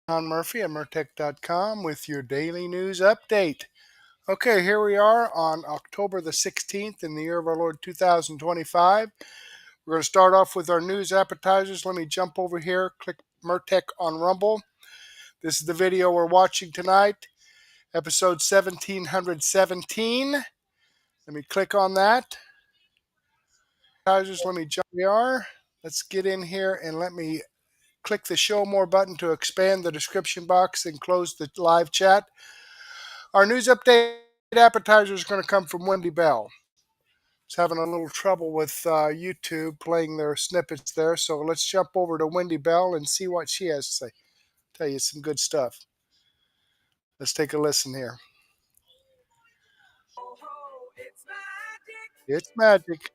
John Murphy at Murtech.com with your daily news update. Okay, here we are on October the 16th in the year of our Lord 2025. We're going to start off with our news appetizers. Let me jump over here, click Murtech on Rumble. This is the video we're watching tonight, episode 1717. Let me click on that. Appetizers, let me jump here. Let's get in here and let me click the show more button to expand the description box and close the live chat. Our news update appetizer is going to come from Wendy Bell. It's having a little trouble with YouTube playing their snippets there, so let's jump over to Wendy Bell and see what she has to say. Tell you some good stuff. Let's take a listen here. It's magic.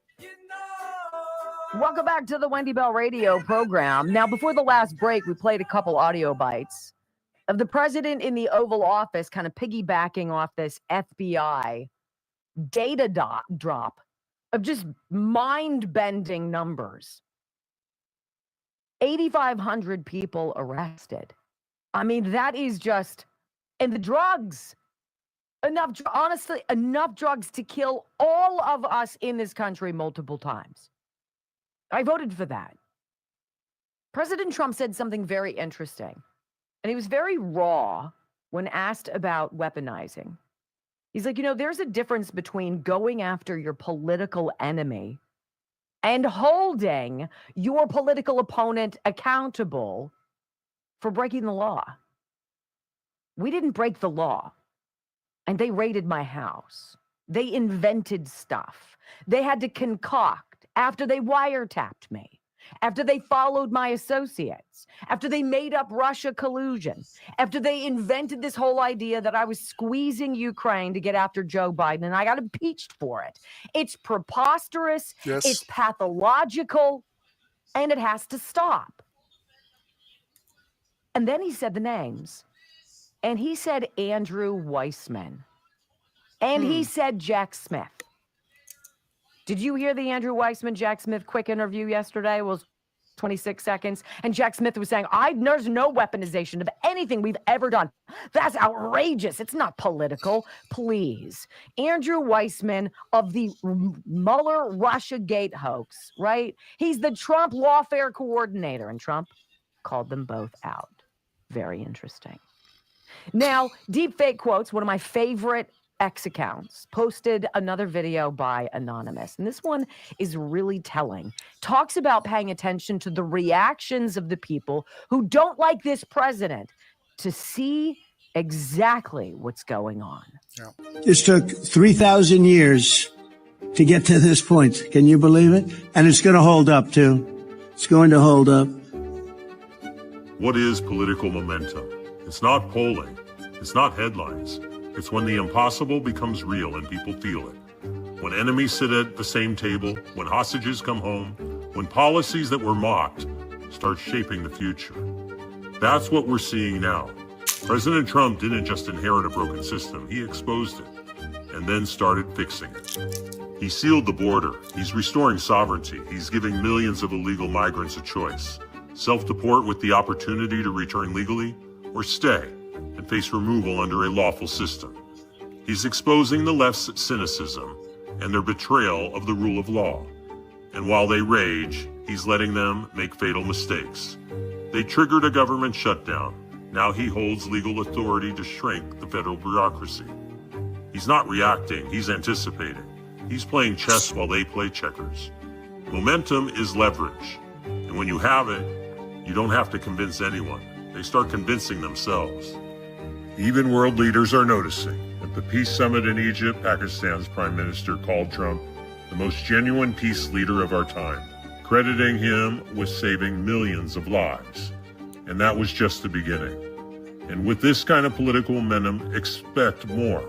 Welcome back to the Wendy Bell radio program. Now, before the last break, we played a couple audio bites of the president in the Oval Office kind of piggybacking off this FBI data drop of just mind-bending numbers. 8,500 people arrested. I mean, that is just... And the drugs. Honestly, enough drugs to kill all of us in this country multiple times. I voted for that. President Trump said something very interesting, and he was very raw when asked about weaponizing. He's like, there's a difference between going after your political enemy and holding your political opponent accountable for breaking the law. We didn't break the law, and they raided my house. They invented stuff. They had to concoct after they wiretapped me, after they followed my associates, after they made up Russia collusion, after they invented this whole idea that I was squeezing Ukraine to get after Joe Biden, and I got impeached for it. It's preposterous, Yes. It's pathological, and it has to stop. And then he said the names. And he said Andrew Weissman. And he said Jack Smith. Did you hear the Andrew Weissman, Jack Smith quick interview yesterday? It was 26 seconds. And Jack Smith was saying, there's no weaponization of anything we've ever done. That's outrageous. It's not political. Please. Andrew Weissman of the Mueller Russiagate hoax, right? He's the Trump lawfare coordinator, and Trump called them both out. Very interesting. Now, deepfake quotes, one of my favorite X accounts, posted another video by Anonymous. And this one is really telling. Talks about paying attention to the reactions of the people who don't like this president to see exactly what's going on. Yeah. This took 3,000 years to get to this point. Can you believe it? And it's going to hold up, too. It's going to hold up. What is political momentum? It's not polling. It's not headlines. It's when the impossible becomes real and people feel it. When enemies sit at the same table, when hostages come home, when policies that were mocked start shaping the future. That's what we're seeing now. President Trump didn't just inherit a broken system, he exposed it and then started fixing it. He sealed the border. He's restoring sovereignty. He's giving millions of illegal migrants a choice. Self-deport with the opportunity to return legally or stay and face removal under a lawful system. He's exposing the left's cynicism and their betrayal of the rule of law. And while they rage, he's letting them make fatal mistakes. They triggered a government shutdown. Now he holds legal authority to shrink the federal bureaucracy. He's not reacting, he's anticipating. He's playing chess while they play checkers. Momentum is leverage. And when you have it, you don't have to convince anyone. They start convincing themselves. Even world leaders are noticing. At the peace summit in Egypt, Pakistan's prime minister called Trump the most genuine peace leader of our time, crediting him with saving millions of lives. And that was just the beginning. And with this kind of political momentum, expect more.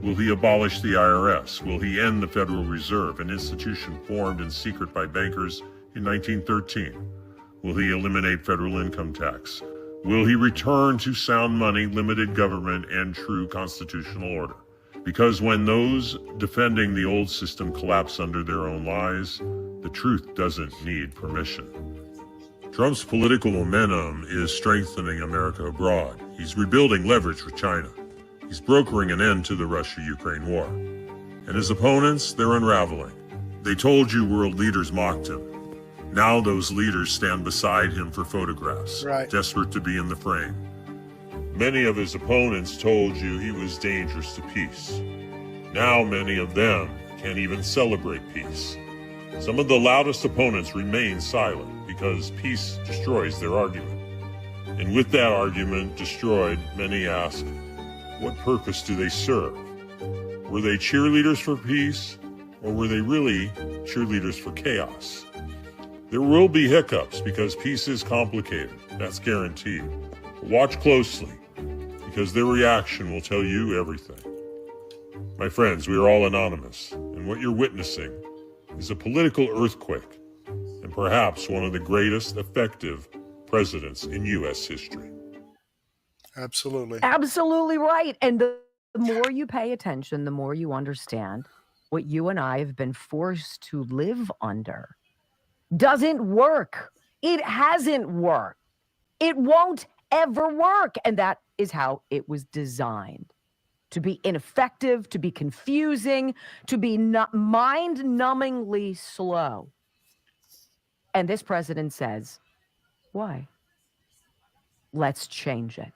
Will he abolish the IRS? Will he end the Federal Reserve, an institution formed in secret by bankers in 1913? Will he eliminate federal income tax? Will he return to sound money, limited government, and true constitutional order? Because when those defending the old system collapse under their own lies, the truth doesn't need permission. Trump's political momentum is strengthening America abroad. He's rebuilding leverage with China. He's brokering an end to the Russia-Ukraine war. And his opponents, they're unraveling. They told you world leaders mocked him. Now those leaders stand beside him for photographs, right, desperate to be in the frame. Many of his opponents told you he was dangerous to peace. Now many of them can't even celebrate peace. Some of the loudest opponents remain silent because peace destroys their argument. And with that argument destroyed, many ask, what purpose do they serve? Were they cheerleaders for peace, or were they really cheerleaders for chaos? There will be hiccups because peace is complicated, that's guaranteed. But watch closely, because their reaction will tell you everything. My friends, we are all anonymous, and what you're witnessing is a political earthquake, and perhaps one of the greatest effective presidents in U.S. history. Absolutely. Absolutely right. And the more you pay attention, the more you understand what you and I have been forced to live under doesn't work. It hasn't worked. It won't ever work. And that is how it was designed. To be ineffective, to be confusing, to be mind-numbingly slow. And this president says, why? Let's change it.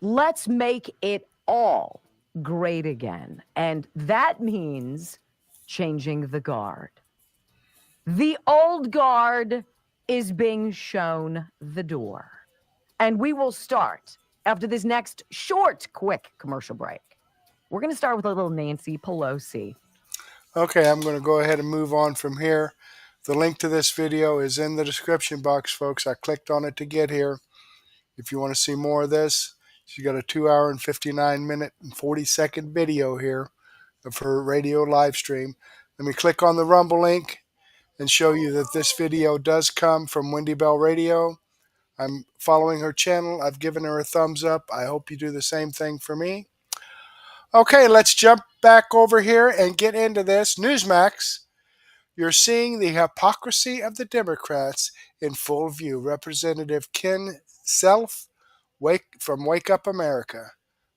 Let's make it all great again. And that means changing the guard. The old guard is being shown the door. And we will start after this next short, quick commercial break. We're going to start with a little Nancy Pelosi. Okay, I'm going to go ahead and move on from here. The link to this video is in the description box, folks. I clicked on it to get here. If you want to see more of this, she's got a 2 hour and 59 minute and 40-second video here of her radio live stream. Let me click on the Rumble link and show you that this video does come from Wendy Bell Radio. I'm following her channel. I've given her a thumbs up. I hope you do the same thing for me. Okay, let's jump back over here and get into this. Newsmax, you're seeing the hypocrisy of the Democrats in full view. Representative Ken Self from Wake Up America.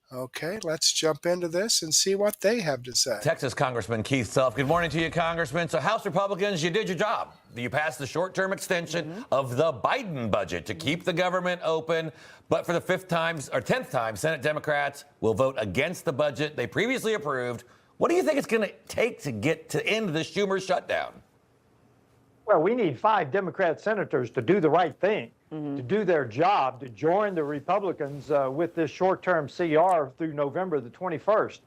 Okay, let's jump into this and see what they have to say. Texas Congressman Keith Self. Good morning to you, Congressman. So House Republicans, you did your job. You passed the short-term extension of the Biden budget to keep the government open. But for the 10th time, Senate Democrats will vote against the budget they previously approved. What do you think it's going to take to end the Schumer shutdown? Well, we need 5 Democrat senators to do the right thing, to do their job, to join the Republicans with this short-term CR through November the 21st.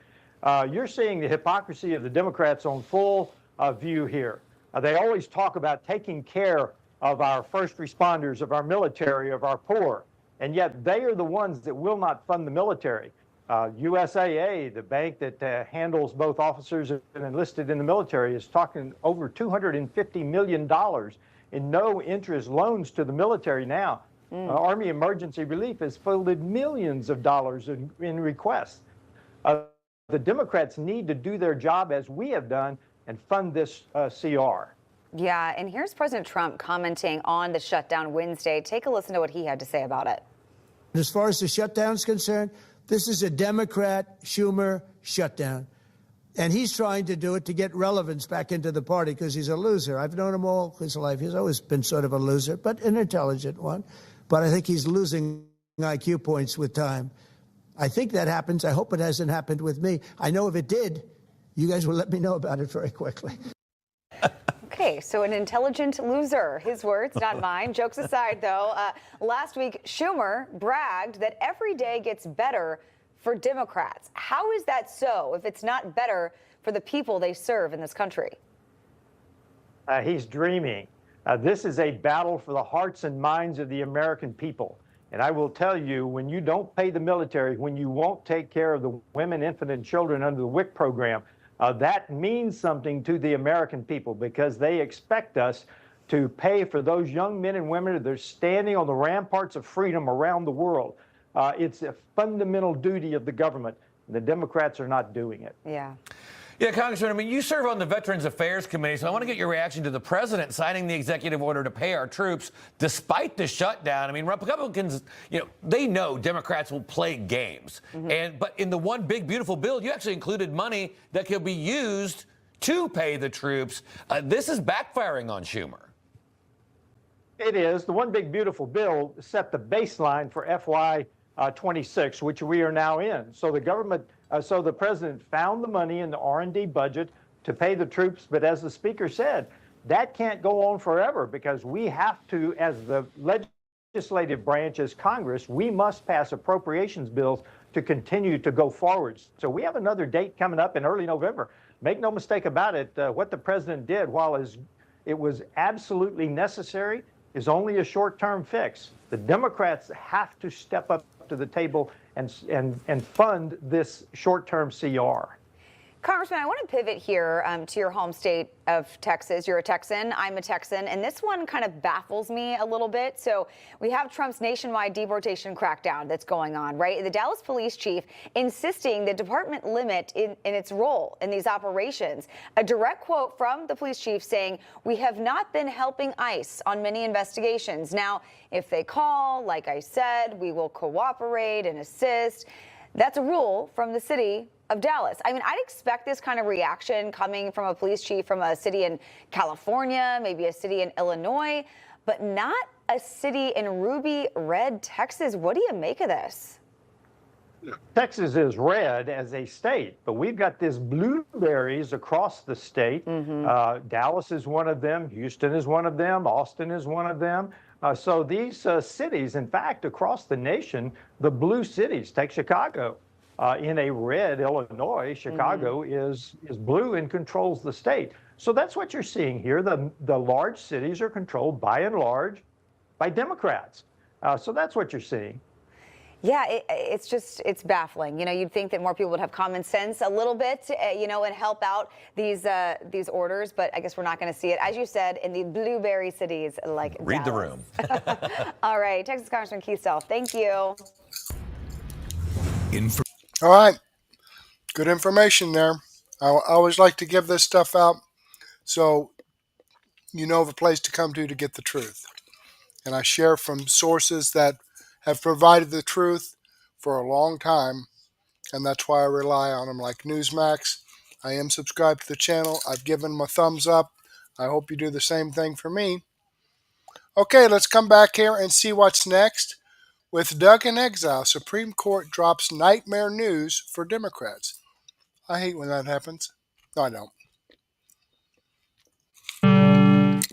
You're seeing the hypocrisy of the Democrats on full view here. They always talk about taking care of our first responders, of our military, of our poor, and yet they are the ones that will not fund the military. USAA, the bank that handles both officers and enlisted in the military, is talking over $250 million in no-interest loans to the military now. Army Emergency Relief has fielded millions of dollars in requests. The Democrats need to do their job as we have done and fund this CR. Yeah, and here's President Trump commenting on the shutdown Wednesday. Take a listen to what he had to say about it. As far as the shutdown is concerned, this is a Democrat Schumer shutdown. And he's trying to do it to get relevance back into the party because he's a loser. I've known him all his life. He's always been sort of a loser, but an intelligent one. But I think he's losing IQ points with time. I think that happens. I hope it hasn't happened with me. I know if it did, you guys will let me know about it very quickly. Okay, so an intelligent loser, his words, not mine. Jokes aside, though, last week Schumer bragged that every day gets better for Democrats. How is that so if it's not better for the people they serve in this country? He's dreaming. This is a battle for the hearts and minds of the American people. And I will tell you, when you don't pay the military, when you won't take care of the women, infant, and children under the WIC program, that means something to the American people because they expect us to pay for those young men and women that are standing on the ramparts of freedom around the world. It's a fundamental duty of the government. The Democrats are not doing it. Yeah. Yeah, Congressman, I mean, you serve on the Veterans Affairs Committee, so I want to get your reaction to the president signing the executive order to pay our troops despite the shutdown. I mean, Republicans, they know Democrats will play games. But in the one big, beautiful bill, you actually included money that could be used to pay the troops. This is backfiring on Schumer. It is. The one big, beautiful bill set the baseline for FY26, which we are now in. So the government, so the president found the money in the R&D budget to pay the troops. But as the speaker said, that can't go on forever because we have to, as the legislative branch, as Congress, we must pass appropriations bills to continue to go forwards. So we have another date coming up in early November. Make no mistake about it, what the president did, while it was absolutely necessary, is only a short-term fix. The Democrats have to step up to the table and fund this short-term CR. Congressman, I want to pivot here to your home state of Texas. You're a Texan, I'm a Texan, and this one kind of baffles me a little bit. So we have Trump's nationwide deportation crackdown that's going on, right? The Dallas police chief insisting the department limit in its role in these operations. A direct quote from the police chief saying, "We have not been helping ICE on many investigations. Now, if they call, like I said, we will cooperate and assist." That's a rule from the city of Dallas. I mean, I'd expect this kind of reaction coming from a police chief from a city in California, maybe a city in Illinois, but not a city in ruby red Texas. What do you make of this? Texas is red as a state, but we've got this blueberries across the state. Dallas is one of them. Houston is one of them. Austin is one of them. So these cities, in fact, across the nation, the blue cities, take Chicago. In a red Illinois, Chicago is blue and controls the state. So that's what you're seeing here. The large cities are controlled by and large by Democrats. So that's what you're seeing. Yeah, it's baffling. You'd think that more people would have common sense a little bit, and help out these orders, but I guess we're not going to see it, as you said, in the blueberry cities like Read Dallas. the room. All right, Texas Congressman Keith Self, thank you. All right. Good information there. I always like to give this stuff out so you know the place to come to get the truth. And I share from sources that have provided the truth for a long time, and that's why I rely on them, like Newsmax. I am subscribed to the channel. I've given them a thumbs up. I hope you do the same thing for me. Okay, let's come back here and see what's next. With Doug in exile, Supreme Court drops nightmare news for Democrats. I hate when that happens. No, I don't.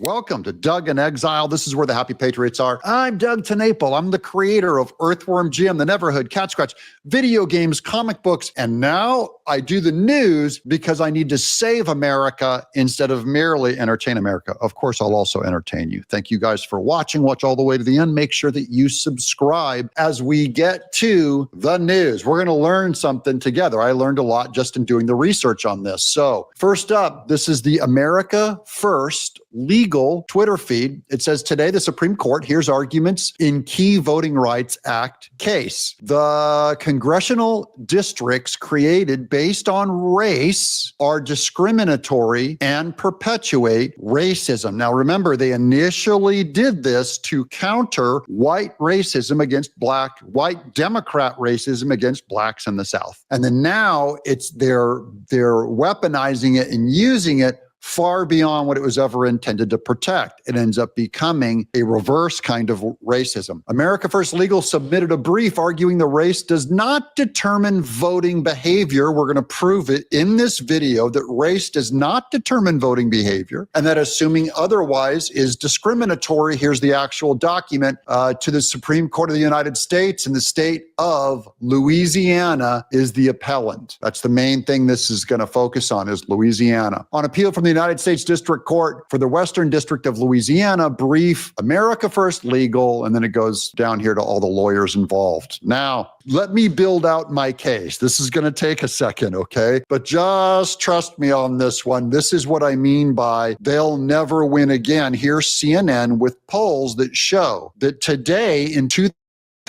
Welcome to Doug in Exile. This is where the happy patriots are. I'm Doug TenNapel. I'm the creator of Earthworm Jim, The Neverhood, Cat Scratch, video games, comic books, and now I do the news because I need to save America instead of merely entertain America. Of course, I'll also entertain you. Thank you guys for watching. Watch all the way to the end. Make sure that you subscribe as we get to the news. We're going to learn something together. I learned a lot just in doing the research on this. So first up, this is the America First legal Twitter feed. It says, today, the Supreme Court hears arguments in key Voting Rights Act case. The congressional districts created based on race are discriminatory and perpetuate racism. Now, remember, they initially did this to counter white racism against white Democrat racism against blacks in the South. And then now they're weaponizing it and using it far beyond what it was ever intended to protect. It ends up becoming a reverse kind of racism. America First Legal submitted a brief arguing the race does not determine voting behavior. We're going to prove it in this video that race does not determine voting behavior, and that assuming otherwise is discriminatory. Here's the actual document to the Supreme Court of the United States, and the state of Louisiana is the appellant. That's the main thing this is going to focus on, is Louisiana. On appeal from the United States District Court for the Western District of Louisiana, brief, America First Legal, and then it goes down here to all the lawyers involved. Now, let me build out my case. This is going to take a second, okay? But just trust me on this one. This is what I mean by they'll never win again. Here's CNN with polls that show that today in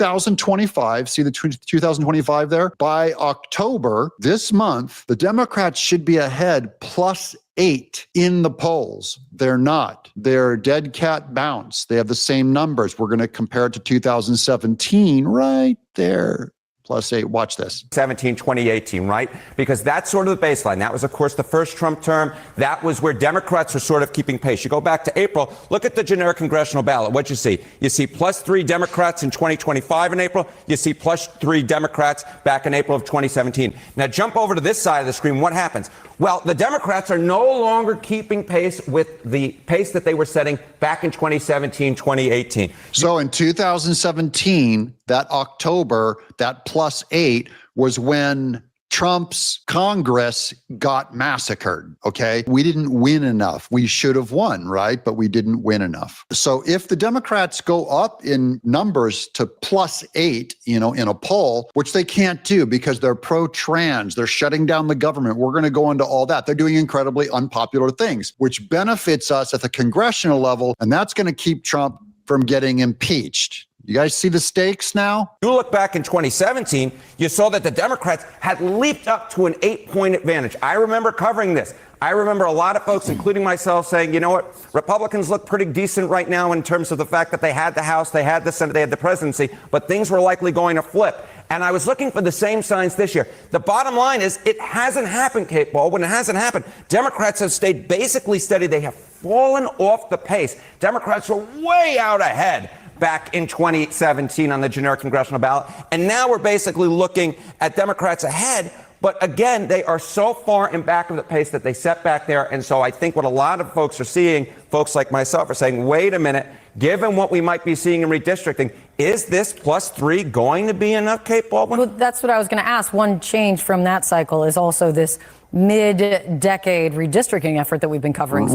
2025, see the 2025 there? By October, this month, the Democrats should be ahead +8 in the polls. They're not. They're dead cat bounce. They have the same numbers. We're going to compare it to 2017 right there. +8. Watch this. 2018, right? Because that's sort of the baseline. That was, of course, the first Trump term. That was where Democrats were sort of keeping pace. You go back to April, look at the generic congressional ballot. What you see? You see +3 Democrats in 2025 in April. You see +3 Democrats back in April of 2017. Now jump over to this side of the screen. What happens? Well, the Democrats are no longer keeping pace with the pace that they were setting back in 2017, 2018. So in 2017, that October, that +8 was when Trump's Congress got massacred, okay? We didn't win enough. We should have won, right? But we didn't win enough. So if the Democrats go up in numbers to +8, in a poll, which they can't do because they're pro-trans, they're shutting down the government. We're going to go into all that. They're doing incredibly unpopular things, which benefits us at the congressional level, and that's going to keep Trump from getting impeached. You guys see the stakes now? You look back in 2017, you saw that the Democrats had leaped up to an 8-point advantage. I remember covering this. I remember a lot of folks, including myself, saying, you know what, Republicans look pretty decent right now in terms of the fact that they had the House, they had the Senate, they had the presidency, but things were likely going to flip. And I was looking for the same signs this year. The bottom line is it hasn't happened, Kate Baldwin. It hasn't happened. Democrats have stayed basically steady. They have fallen off the pace. Democrats were way out ahead back in 2017 on the generic congressional ballot. And now we're basically looking at Democrats ahead. But again, they are so far in back of the pace that they set back there. And so I think what a lot of folks are seeing, folks like myself, are saying, wait a minute, given what we might be seeing in redistricting, is this +3 going to be enough, Kate Baldwin? Well, that's what I was going to ask. One change from that cycle is also this mid-decade redistricting effort that we've been covering.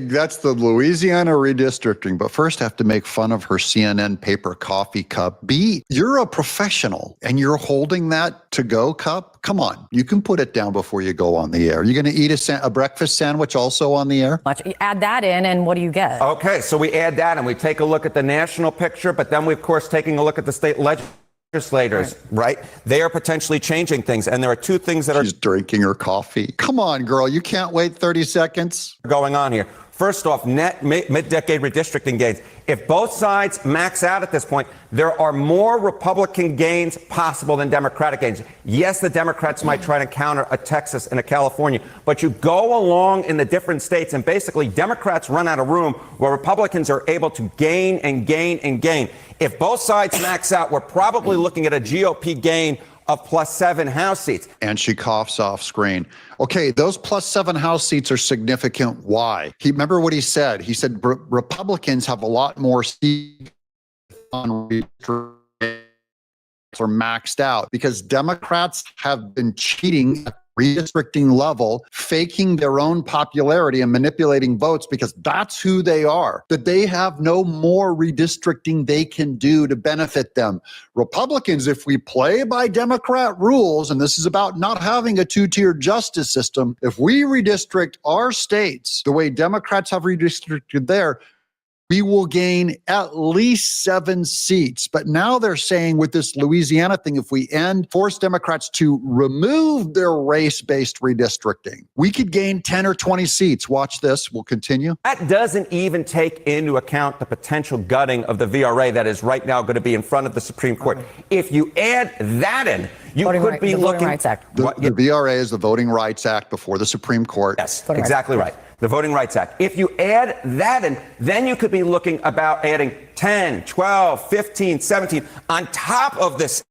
That's the Louisiana redistricting, but first I have to make fun of her CNN paper coffee cup. You're a professional and you're holding that to-go cup? Come on, you can put it down before you go on the air. You're going to eat a breakfast sandwich also on the air? You add that in and what do you get? Okay, so we add that and we take a look at the national picture, but then we, of course, taking a look at the state legislators, right? They are potentially changing things. And there are two things that She's drinking her coffee. Come on, girl. You can't wait 30 seconds. Going on here. First off, net mid-decade redistricting gains. If both sides max out at this point, there are more Republican gains possible than Democratic gains. Yes, the Democrats might try to counter a Texas and a California, but you go along in the different states and basically Democrats run out of room where Republicans are able to gain and gain and gain. If both sides max out, we're probably looking at a GOP gain of +7 House seats. And she coughs off screen. Okay, those +7 House seats are significant. Why? Remember what he said. He said Republicans have a lot more seats on redistricting are maxed out because Democrats have been cheating at redistricting level, faking their own popularity and manipulating votes because that's who they are, that they have no more redistricting they can do to benefit them. Republicans, if we play by Democrat rules, and this is about not having a two-tier justice system, if we redistrict our states the way Democrats have redistricted there, we will gain at least 7 seats. But now they're saying with this Louisiana thing, if we force Democrats to remove their race-based redistricting, we could gain 10 or 20 seats. Watch this. We'll continue. That doesn't even take into account the potential gutting of the VRA that is right now going to be in front of the Supreme Court. If you add that in, you could be looking... Voting Rights Act. The VRA is the Voting Rights Act before the Supreme Court. Yes, exactly right. The Voting Rights Act. If you add that in, then you could be looking about adding 10, 12, 15, 17 on top of this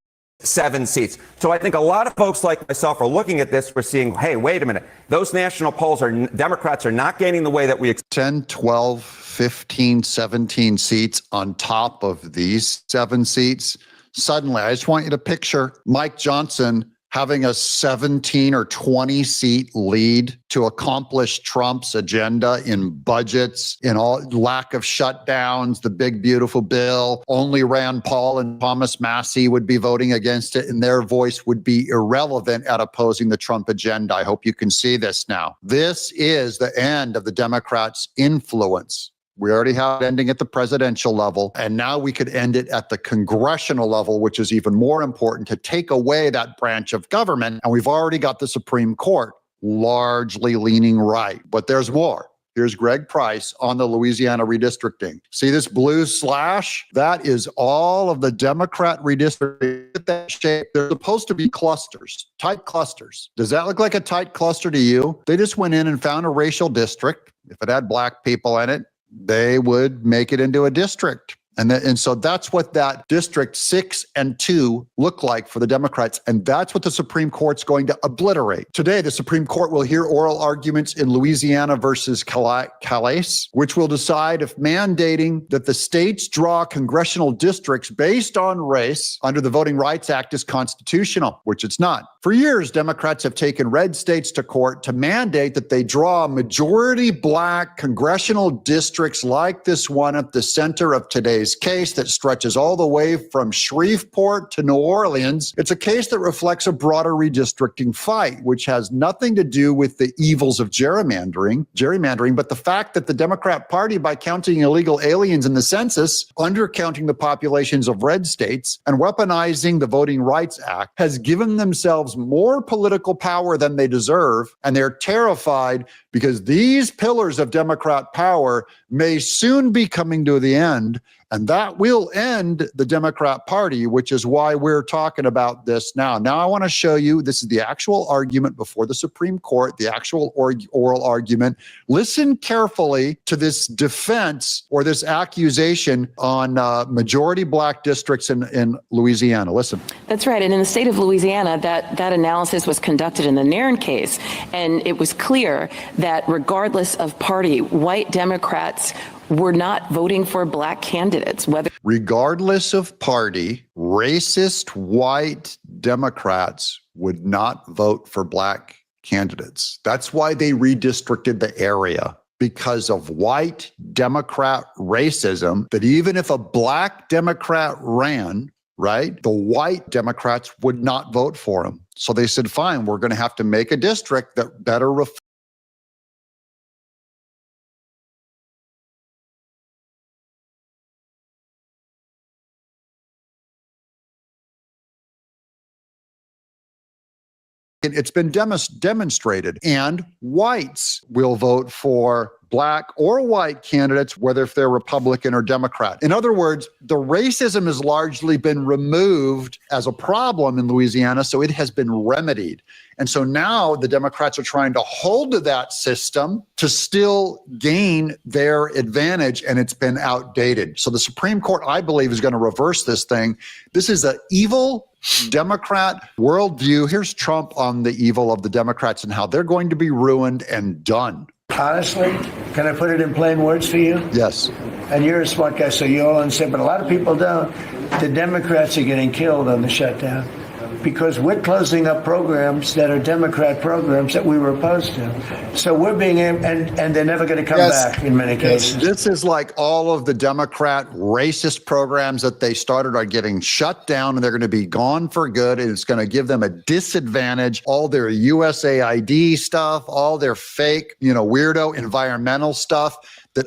7 seats. So I think a lot of folks like myself are looking at this. We're seeing, hey, wait a minute. Those national polls Democrats are not gaining the way that we expect. 10, 12, 15, 17 seats on top of these 7 seats. Suddenly, I just want you to picture Mike Johnson having a 17 or 20 seat lead to accomplish Trump's agenda in budgets, in all lack of shutdowns, the big, beautiful bill. Only Rand Paul and Thomas Massie would be voting against it, and their voice would be irrelevant at opposing the Trump agenda. I hope you can see this now. This is the end of the Democrats' influence We already have it ending at the presidential level, and now we could end it at the congressional level, which is even more important to take away that branch of government. And we've already got the Supreme Court largely leaning right, but there's more. Here's Greg Price on the Louisiana redistricting. See this blue slash? That is all of the Democrat redistricting. Look at that shape. They're supposed to be clusters, tight clusters. Does that look like a tight cluster to you? They just went in and found a racial district. If it had black people in it, they would make it into a district. And so that's what that District 6 and 2 look like for the Democrats. And that's what the Supreme Court's going to obliterate. Today, the Supreme Court will hear oral arguments in Louisiana versus Calais, which will decide if mandating that the states draw congressional districts based on race under the Voting Rights Act is constitutional, which it's not. For years, Democrats have taken red states to court to mandate that they draw majority black congressional districts like this one at the center of today's case that stretches all the way from Shreveport to New Orleans. It's a case that reflects a broader redistricting fight, which has nothing to do with the evils of gerrymandering, but the fact that the Democrat Party, by counting illegal aliens in the census, undercounting the populations of red states, and weaponizing the Voting Rights Act, has given themselves more political power than they deserve, and they're terrified because these pillars of Democrat power may soon be coming to the end. And that will end the Democrat Party, which is why we're talking about this now. Now, I want to show you, this is the actual argument before the Supreme Court, the actual oral argument. Listen carefully to this defense or this accusation on majority black districts in Louisiana. Listen. That's right. And in the state of Louisiana, that analysis was conducted in the Nairn case. And it was clear that regardless of party, white Democrats were not voting for black candidates. Regardless of party, racist white Democrats would not vote for black candidates. That's why they redistricted the area, because of white Democrat racism, that even if a black Democrat ran, right, the white Democrats would not vote for him. So they said, fine, we're going to have to make a district that better reflects. It's been demonstrated, and whites will vote for black or white candidates, whether if they're Republican or Democrat. In other words, the racism has largely been removed as a problem in Louisiana, so it has been remedied. And so now the Democrats are trying to hold to that system to still gain their advantage, and it's been outdated. So the Supreme Court, I believe, is going to reverse this thing. This is an evil Democrat worldview. Here's Trump on the evil of the Democrats and how they're going to be ruined and done. Honestly, can I put it in plain words for you? Yes. And you're a smart guy, so you all understand, but a lot of people don't. The Democrats are getting killed on the shutdown because we're closing up programs that are Democrat programs that we were opposed to. So we're being, and they're never going to come back in many cases. This is like all of the Democrat racist programs that they started are getting shut down, and they're going to be gone for good, and it's going to give them a disadvantage. All their USAID stuff, all their fake, weirdo environmental stuff that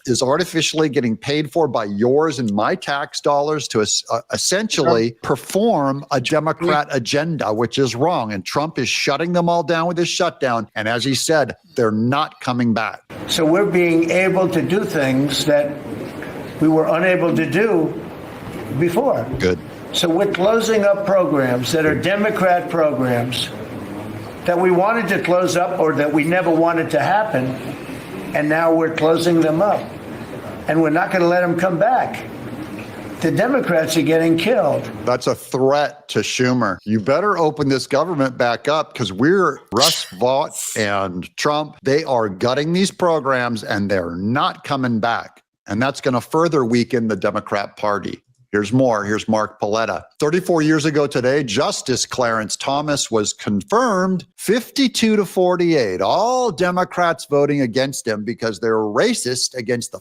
is artificially getting paid for by yours and my tax dollars to essentially perform a Democrat agenda, which is wrong. And Trump is shutting them all down with his shutdown. And as he said, they're not coming back. So we're being able to do things that we were unable to do before. Good. So we're closing up programs that are Democrat programs that we wanted to close up or that we never wanted to happen. And now we're closing them up. And we're not going to let them come back. The Democrats are getting killed. That's a threat to Schumer. You better open this government back up, because Russ Vought and Trump, they are gutting these programs and they're not coming back. And that's going to further weaken the Democrat Party. Here's more. Here's Mark Paletta. 34 years ago today, Justice Clarence Thomas was confirmed 52-48. All Democrats voting against him because they're racist against the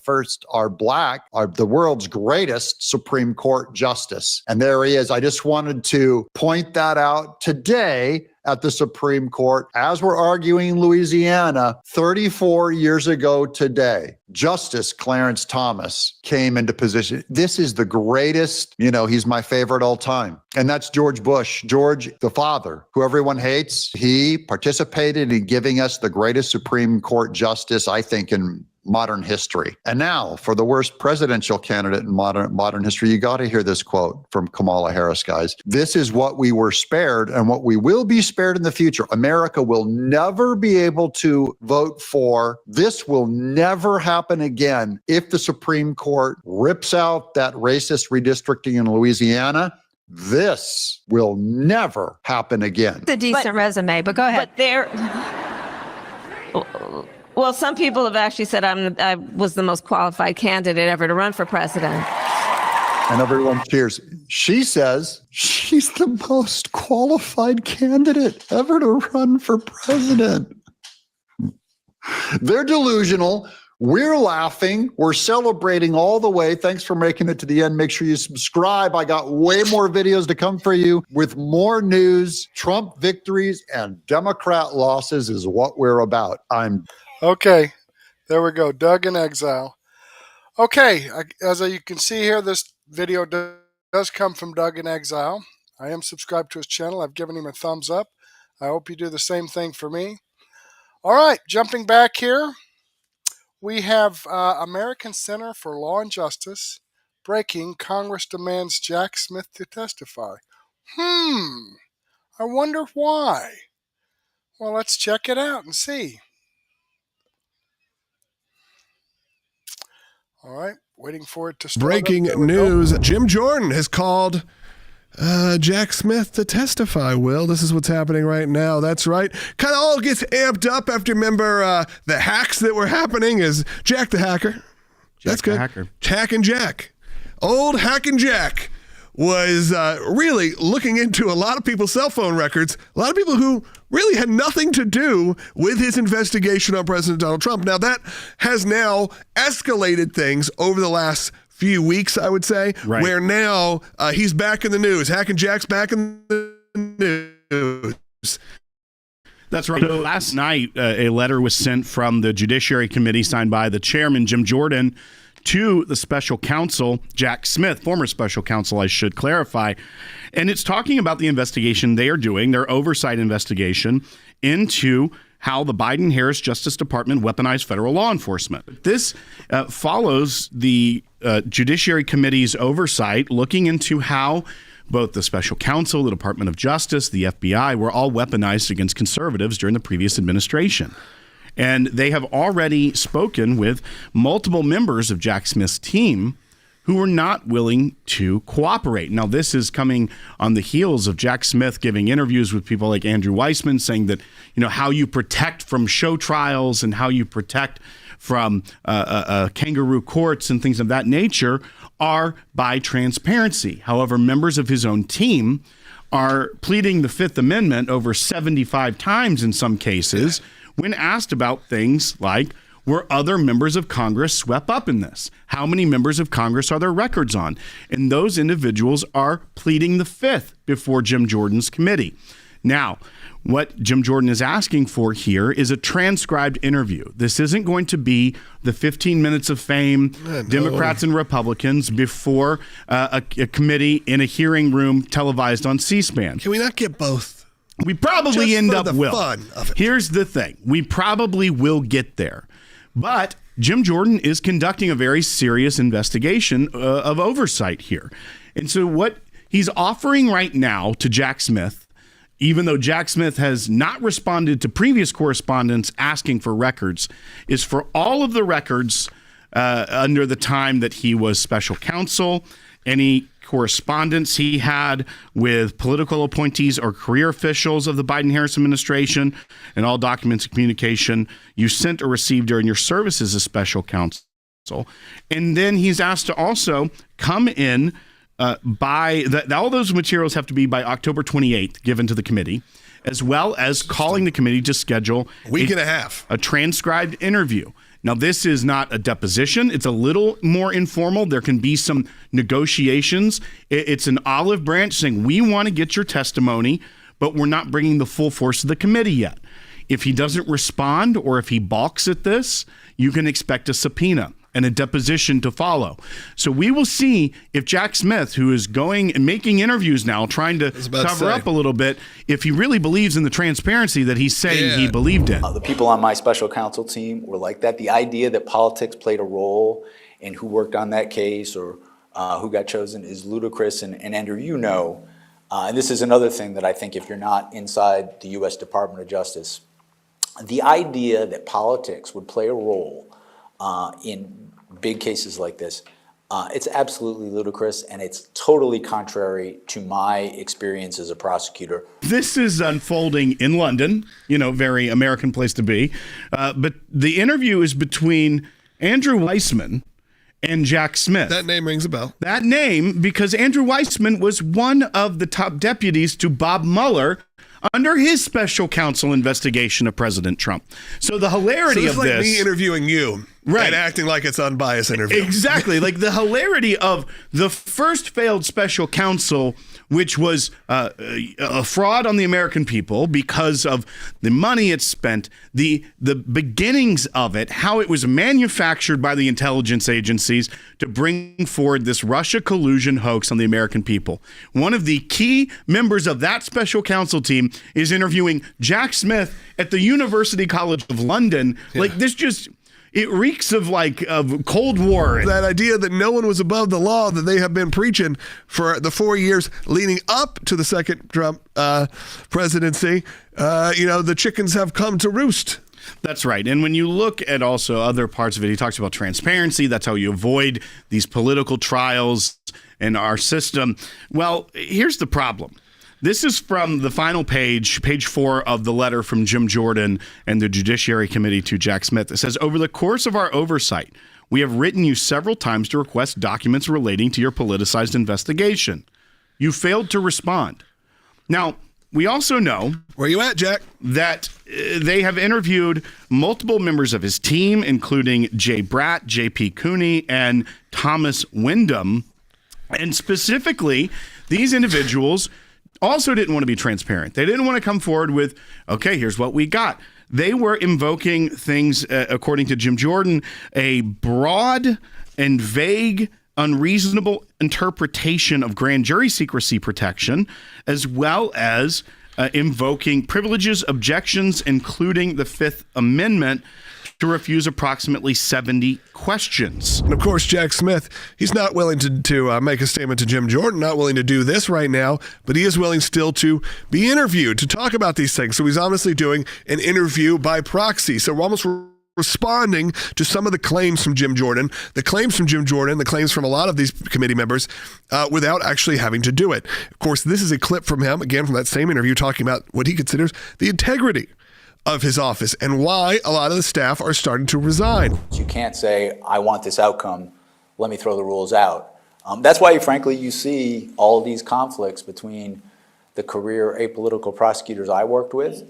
world's greatest Supreme Court justice. And there he is. I just wanted to point that out today at the Supreme Court, as we're arguing in Louisiana, 34 years ago today, Justice Clarence Thomas came into position. This is the greatest, he's my favorite all time. And that's George Bush. George, the father, who everyone hates, he participated in giving us the greatest Supreme Court justice, I think, in modern history. And now, for the worst presidential candidate in modern history, you got to hear this quote from Kamala Harris, guys. This is what we were spared and what we will be spared in the future. America will never be able to vote for. This will never happen again if the Supreme Court rips out that racist redistricting in Louisiana. This will never happen again. It's a decent resume, but go ahead. Well, some people have actually said I was the most qualified candidate ever to run for president. And everyone cheers. She says she's the most qualified candidate ever to run for president. They're delusional. We're laughing. We're celebrating all the way. Thanks for making it to the end. Make sure you subscribe. I got way more videos to come for you with more news. Trump victories and Democrat losses is what we're about. Okay, there we go. Doug in Exile. Okay, as you can see here, this video does come from Doug in Exile. I am subscribed to his channel. I've given him a thumbs up. I hope you do the same thing for me. All right, jumping back here, we have American Center for Law and Justice breaking Congress demands Jack Smith to testify. I wonder why. Well, let's check it out and see. All right, waiting for it to start. Breaking news. Jim Jordan has called Jack Smith to testify, Will. This is what's happening right now. That's right. Kind of all gets amped up after, remember, the hacks that were happening is Jack the Hacker. That's good. Hacking Jack. Old Hacking Jack was really looking into a lot of people's cell phone records, a lot of people who really had nothing to do with his investigation on President Donald Trump. Now, that has now escalated things over the last few weeks, I would say, where now he's back in the news. Hacking Jack's back in the news. That's right. So last night, a letter was sent from the Judiciary Committee signed by the chairman, Jim Jordan, to the special counsel, Jack Smith, former special counsel, I should clarify. And it's talking about the investigation they are doing, their oversight investigation into how the Biden-Harris Justice Department weaponized federal law enforcement. This follows the Judiciary Committee's oversight looking into how both the special counsel, the Department of Justice, the FBI were all weaponized against conservatives during the previous administration. And they have already spoken with multiple members of Jack Smith's team who were not willing to cooperate. Now, this is coming on the heels of Jack Smith giving interviews with people like Andrew Weissman saying that, how you protect from show trials and how you protect from kangaroo courts and things of that nature are by transparency. However, members of his own team are pleading the Fifth Amendment over 75 times in some cases when asked about things like, were other members of Congress swept up in this? How many members of Congress are there records on? And those individuals are pleading the Fifth before Jim Jordan's committee. Now, what Jim Jordan is asking for here is a transcribed interview. This isn't going to be the 15 minutes of fame, Democrats and Republicans before a committee in a hearing room televised on C-SPAN. Can we not get both? We probably end up will. Fun of it. Here's the thing. We probably will get there. But Jim Jordan is conducting a very serious investigation of oversight here. And so what he's offering right now to Jack Smith, even though Jack Smith has not responded to previous correspondence asking for records, is for all of the records under the time that he was special counsel, any correspondence he had with political appointees or career officials of the Biden-Harris administration, and all documents and communication you sent or received during your service as a special counsel. And then he's asked to also come in all those materials have to be by October 28th given to the committee, as well as calling the committee to schedule a week and a half, a transcribed interview. Now, this is not a deposition. It's a little more informal. There can be some negotiations. It's an olive branch saying, we want to get your testimony, but we're not bringing the full force of the committee yet. If he doesn't respond or if he balks at this, you can expect a subpoena and a deposition to follow. So we will see if Jack Smith, who is going and making interviews now, trying to cover up a little bit, if he really believes in the transparency that he's saying he believed in. The people on my special counsel team were like that. The idea that politics played a role in who worked on that case or who got chosen is ludicrous. And Andrew, you know, and this is another thing that I think if you're not inside the U.S. Department of Justice, the idea that politics would play a role in big cases like this, it's absolutely ludicrous, and it's totally contrary to my experience as a prosecutor. This is unfolding in London, you know, very American place to be. But the interview is between Andrew Weissman and Jack Smith. That name rings a bell. That name, because Andrew Weissman was one of the top deputies to Bob Mueller under his special counsel investigation of President Trump. So the hilarity of like this, me interviewing you, right, and acting like it's unbiased interview. Exactly, like the hilarity of the first failed special counsel, which was a fraud on the American people because of the money it spent, the beginnings of it, how it was manufactured by the intelligence agencies to bring forward this Russia collusion hoax on the American people. One of the key members of that special counsel team is interviewing Jack Smith at the University College of London. Yeah. Like this just... It reeks of Cold War. That idea that no one was above the law that they have been preaching for the 4 years leading up to the second Trump presidency, the chickens have come to roost. That's right. And when you look at also other parts of it, he talks about transparency. That's how you avoid these political trials in our system. Well, here's the problem. This is from the final page 4 of the letter from Jim Jordan and the Judiciary Committee to Jack Smith. It says, over the course of our oversight, we have written you several times to request documents relating to your politicized investigation. You failed to respond. Now, we also know... Where you at, Jack? ...that they have interviewed multiple members of his team, including Jay Bratt, J.P. Cooney, and Thomas Wyndham. And specifically, these individuals... also didn't want to be transparent. They didn't want to come forward with, okay, here's what we got. They were invoking things, according to Jim Jordan, a broad and vague, unreasonable interpretation of grand jury secrecy protection, as well as invoking privileges, objections, including the Fifth Amendment, to refuse approximately 70 questions. And of course, Jack Smith, he's not willing to make a statement to Jim Jordan, not willing to do this right now, but he is willing still to be interviewed, to talk about these things. So he's obviously doing an interview by proxy. So we're almost responding to some of the claims from Jim Jordan, the claims from a lot of these committee members, without actually having to do it. Of course, this is a clip from him, again, from that same interview, talking about what he considers the integrity of his office and why a lot of the staff are starting to resign. You can't say, I want this outcome, let me throw the rules out. That's why, frankly, you see all these conflicts between the career apolitical prosecutors I worked with,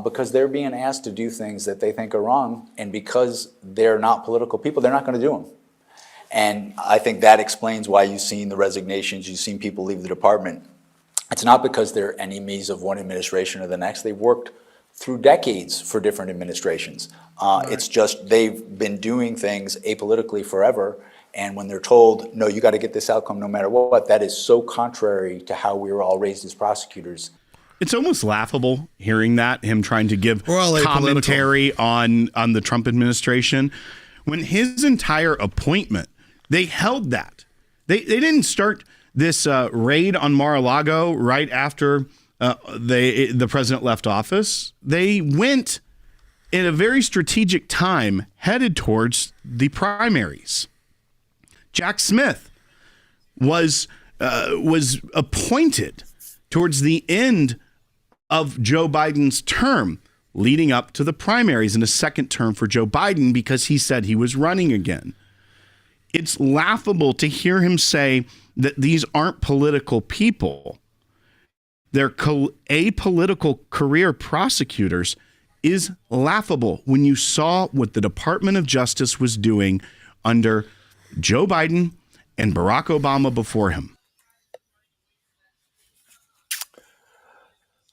because they're being asked to do things that they think are wrong, and because they're not political people, they're not going to do them. And I think that explains why you've seen the resignations, you've seen people leave the department. It's not because they're enemies of one administration or the next. They've worked through decades for different administrations. It's just they've been doing things apolitically forever, and when they're told, no, you got to get this outcome no matter what, that is so contrary to how we were all raised as prosecutors. It's almost laughable hearing that, him trying to give commentary on the Trump administration. When his entire appointment, they held that. They didn't start this raid on Mar-a-Lago right after the president left office. They went in a very strategic time headed towards the primaries. Jack Smith was appointed towards the end of Joe Biden's term, leading up to the primaries in a second term for Joe Biden, because he said he was running again. It's laughable to hear him say that these aren't political people. They're apolitical career prosecutors is laughable when you saw what the Department of Justice was doing under Joe Biden and Barack Obama before him.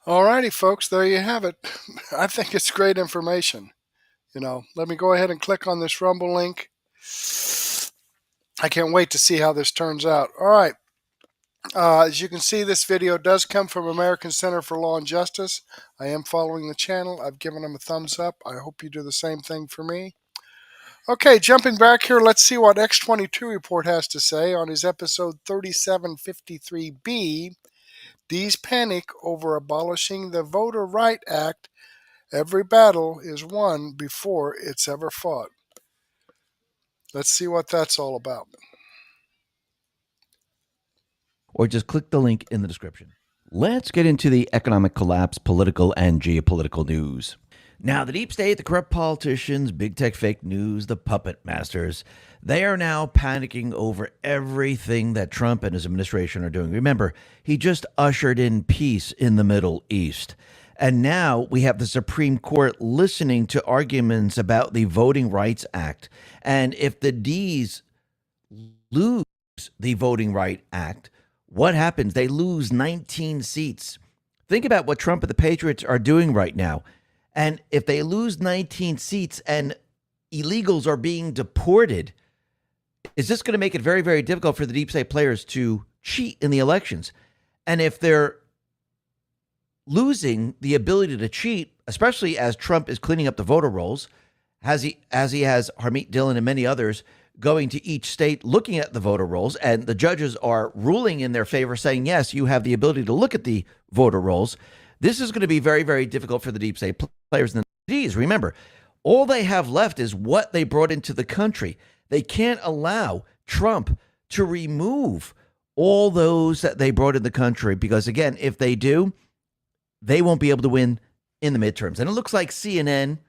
Alrighty, folks, there you have it. I think it's great information. Let me go ahead and click on this Rumble link. I can't wait to see how this turns out. All right. As you can see, this video does come from American Center for Law and Justice. I am following the channel. I've given them a thumbs up. I hope you do the same thing for me. Okay, jumping back here, let's see what X22 Report has to say on his episode 3753B. D's panic over abolishing the Voter Right Act. Every battle is won before it's ever fought. Let's see what that's all about. Or just click the link in the description. Let's get into the economic collapse, political and geopolitical news. Now, the deep state, the corrupt politicians, big tech fake news, the puppet masters, they are now panicking over everything that Trump and his administration are doing. Remember, he just ushered in peace in the Middle East. And now we have the Supreme Court listening to arguments about the Voting Rights Act. And if the D's lose the Voting Rights Act, what happens? They lose 19 seats. Think about what Trump and the Patriots are doing right now. And if they lose 19 seats and illegals are being deported, is this going to make it very, very difficult for the deep state players to cheat in the elections? And if they're losing the ability to cheat, especially as Trump is cleaning up the voter rolls, as he has Harmeet Dillon and many others going to each state looking at the voter rolls, and the judges are ruling in their favor, saying, yes, you have the ability to look at the voter rolls. This is going to be very, very difficult for the deep state players and the D's. Remember, all they have left is what they brought into the country. They can't allow Trump to remove all those that they brought in the country because, again, if they do, they won't be able to win in the midterms. And it looks like CNN,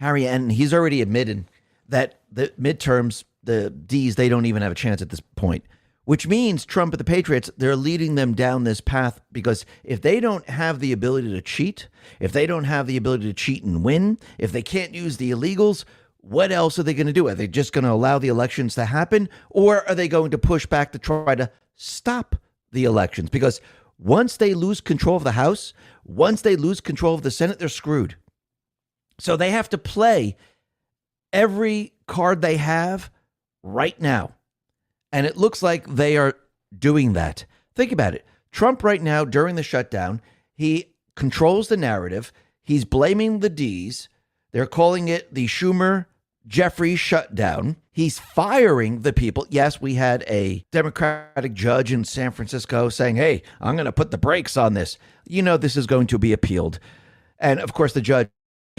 Harry Enton, he's already admitted that the midterms, the D's, they don't even have a chance at this point, which means Trump and the Patriots, they're leading them down this path because if they don't have the ability to cheat, if they don't have the ability to cheat and win, if they can't use the illegals, what else are they going to do? Are they just going to allow the elections to happen, or are they going to push back to try to stop the elections? Because once they lose control of the House, once they lose control of the Senate, they're screwed. So they have to play every card they have right now. And it looks like they are doing that. Think about it. Trump right now, during the shutdown, he controls the narrative. He's blaming the D's. They're calling it the Schumer-Jeffries shutdown. He's firing the people. Yes, we had a Democratic judge in San Francisco saying, hey, I'm going to put the brakes on this. You know this is going to be appealed. And, of course, the judge,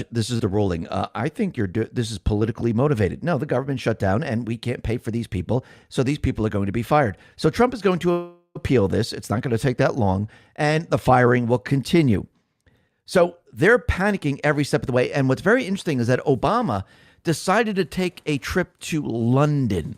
this is the ruling. I think this is politically motivated. No, the government shut down, and we can't pay for these people, so these people are going to be fired. So Trump is going to appeal this. It's not going to take that long, and the firing will continue. So they're panicking every step of the way. And what's very interesting is that Obama decided to take a trip to London.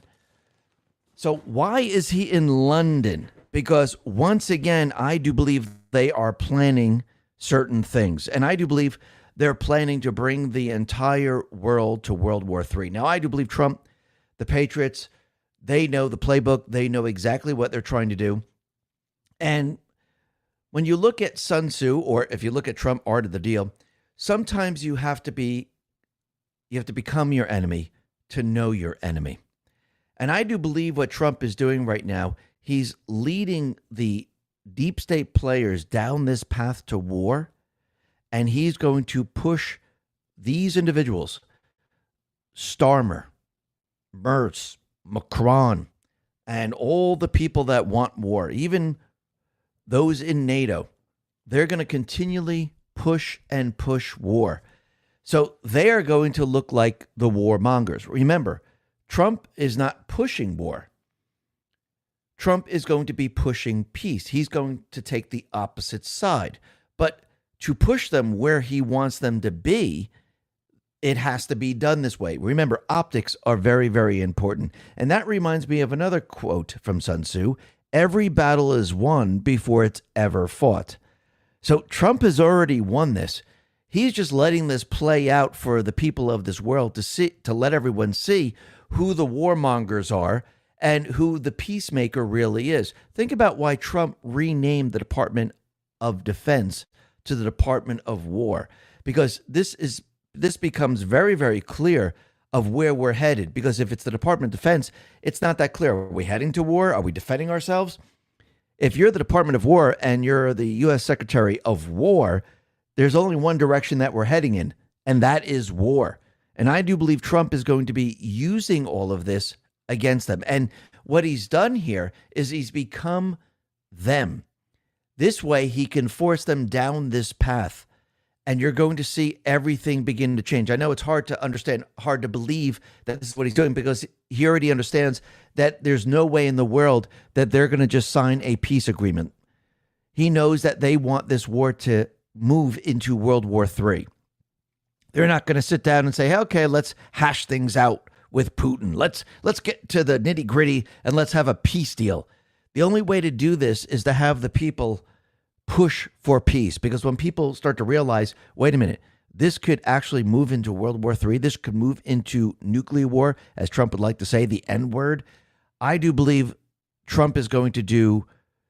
So why is he in London? Because once again, I do believe they are planning certain things. And I do believe they're planning to bring the entire world to World War III. Now, I do believe Trump, the Patriots, they know the playbook. They know exactly what they're trying to do. And when you look at Sun Tzu, or if you look at Trump, Art of the Deal, sometimes you have to become your enemy to know your enemy. And I do believe what Trump is doing right now, he's leading the deep state players down this path to war, and he's going to push these individuals, Starmer, Merz, Macron, and all the people that want war, even those in NATO. They're going to continually push and push war. So they are going to look like the warmongers. Remember, Trump is not pushing war. Trump is going to be pushing peace. He's going to take the opposite side. But to push them where he wants them to be, it has to be done this way. Remember, optics are very, very important. And that reminds me of another quote from Sun Tzu. Every battle is won before it's ever fought. So Trump has already won this. He's just letting this play out for the people of this world to let everyone see who the warmongers are and who the peacemaker really is. Think about why Trump renamed the Department of Defense to the Department of War, because this becomes very, very clear of where we're headed. Because if it's the Department of Defense, it's not that clear. Are we heading to war? Are we defending ourselves? If you're the Department of War and you're the U.S. Secretary of War, there's only one direction that we're heading in, and that is war. And I do believe Trump is going to be using all of this against them. And what he's done here is he's become them. This way, he can force them down this path. And you're going to see everything begin to change. I know it's hard to understand, hard to believe that this is what he's doing, because he already understands that there's no way in the world that they're going to just sign a peace agreement. He knows that they want this war to move into World War III. They're not going to sit down and say, hey, okay, let's hash things out with Putin. Let's get to the nitty gritty and let's have a peace deal. The only way to do this is to have the people push for peace, because when people start to realize, wait a minute, this could actually move into World War III, this could move into nuclear war, as Trump would like to say, the N word. I do believe Trump is going to do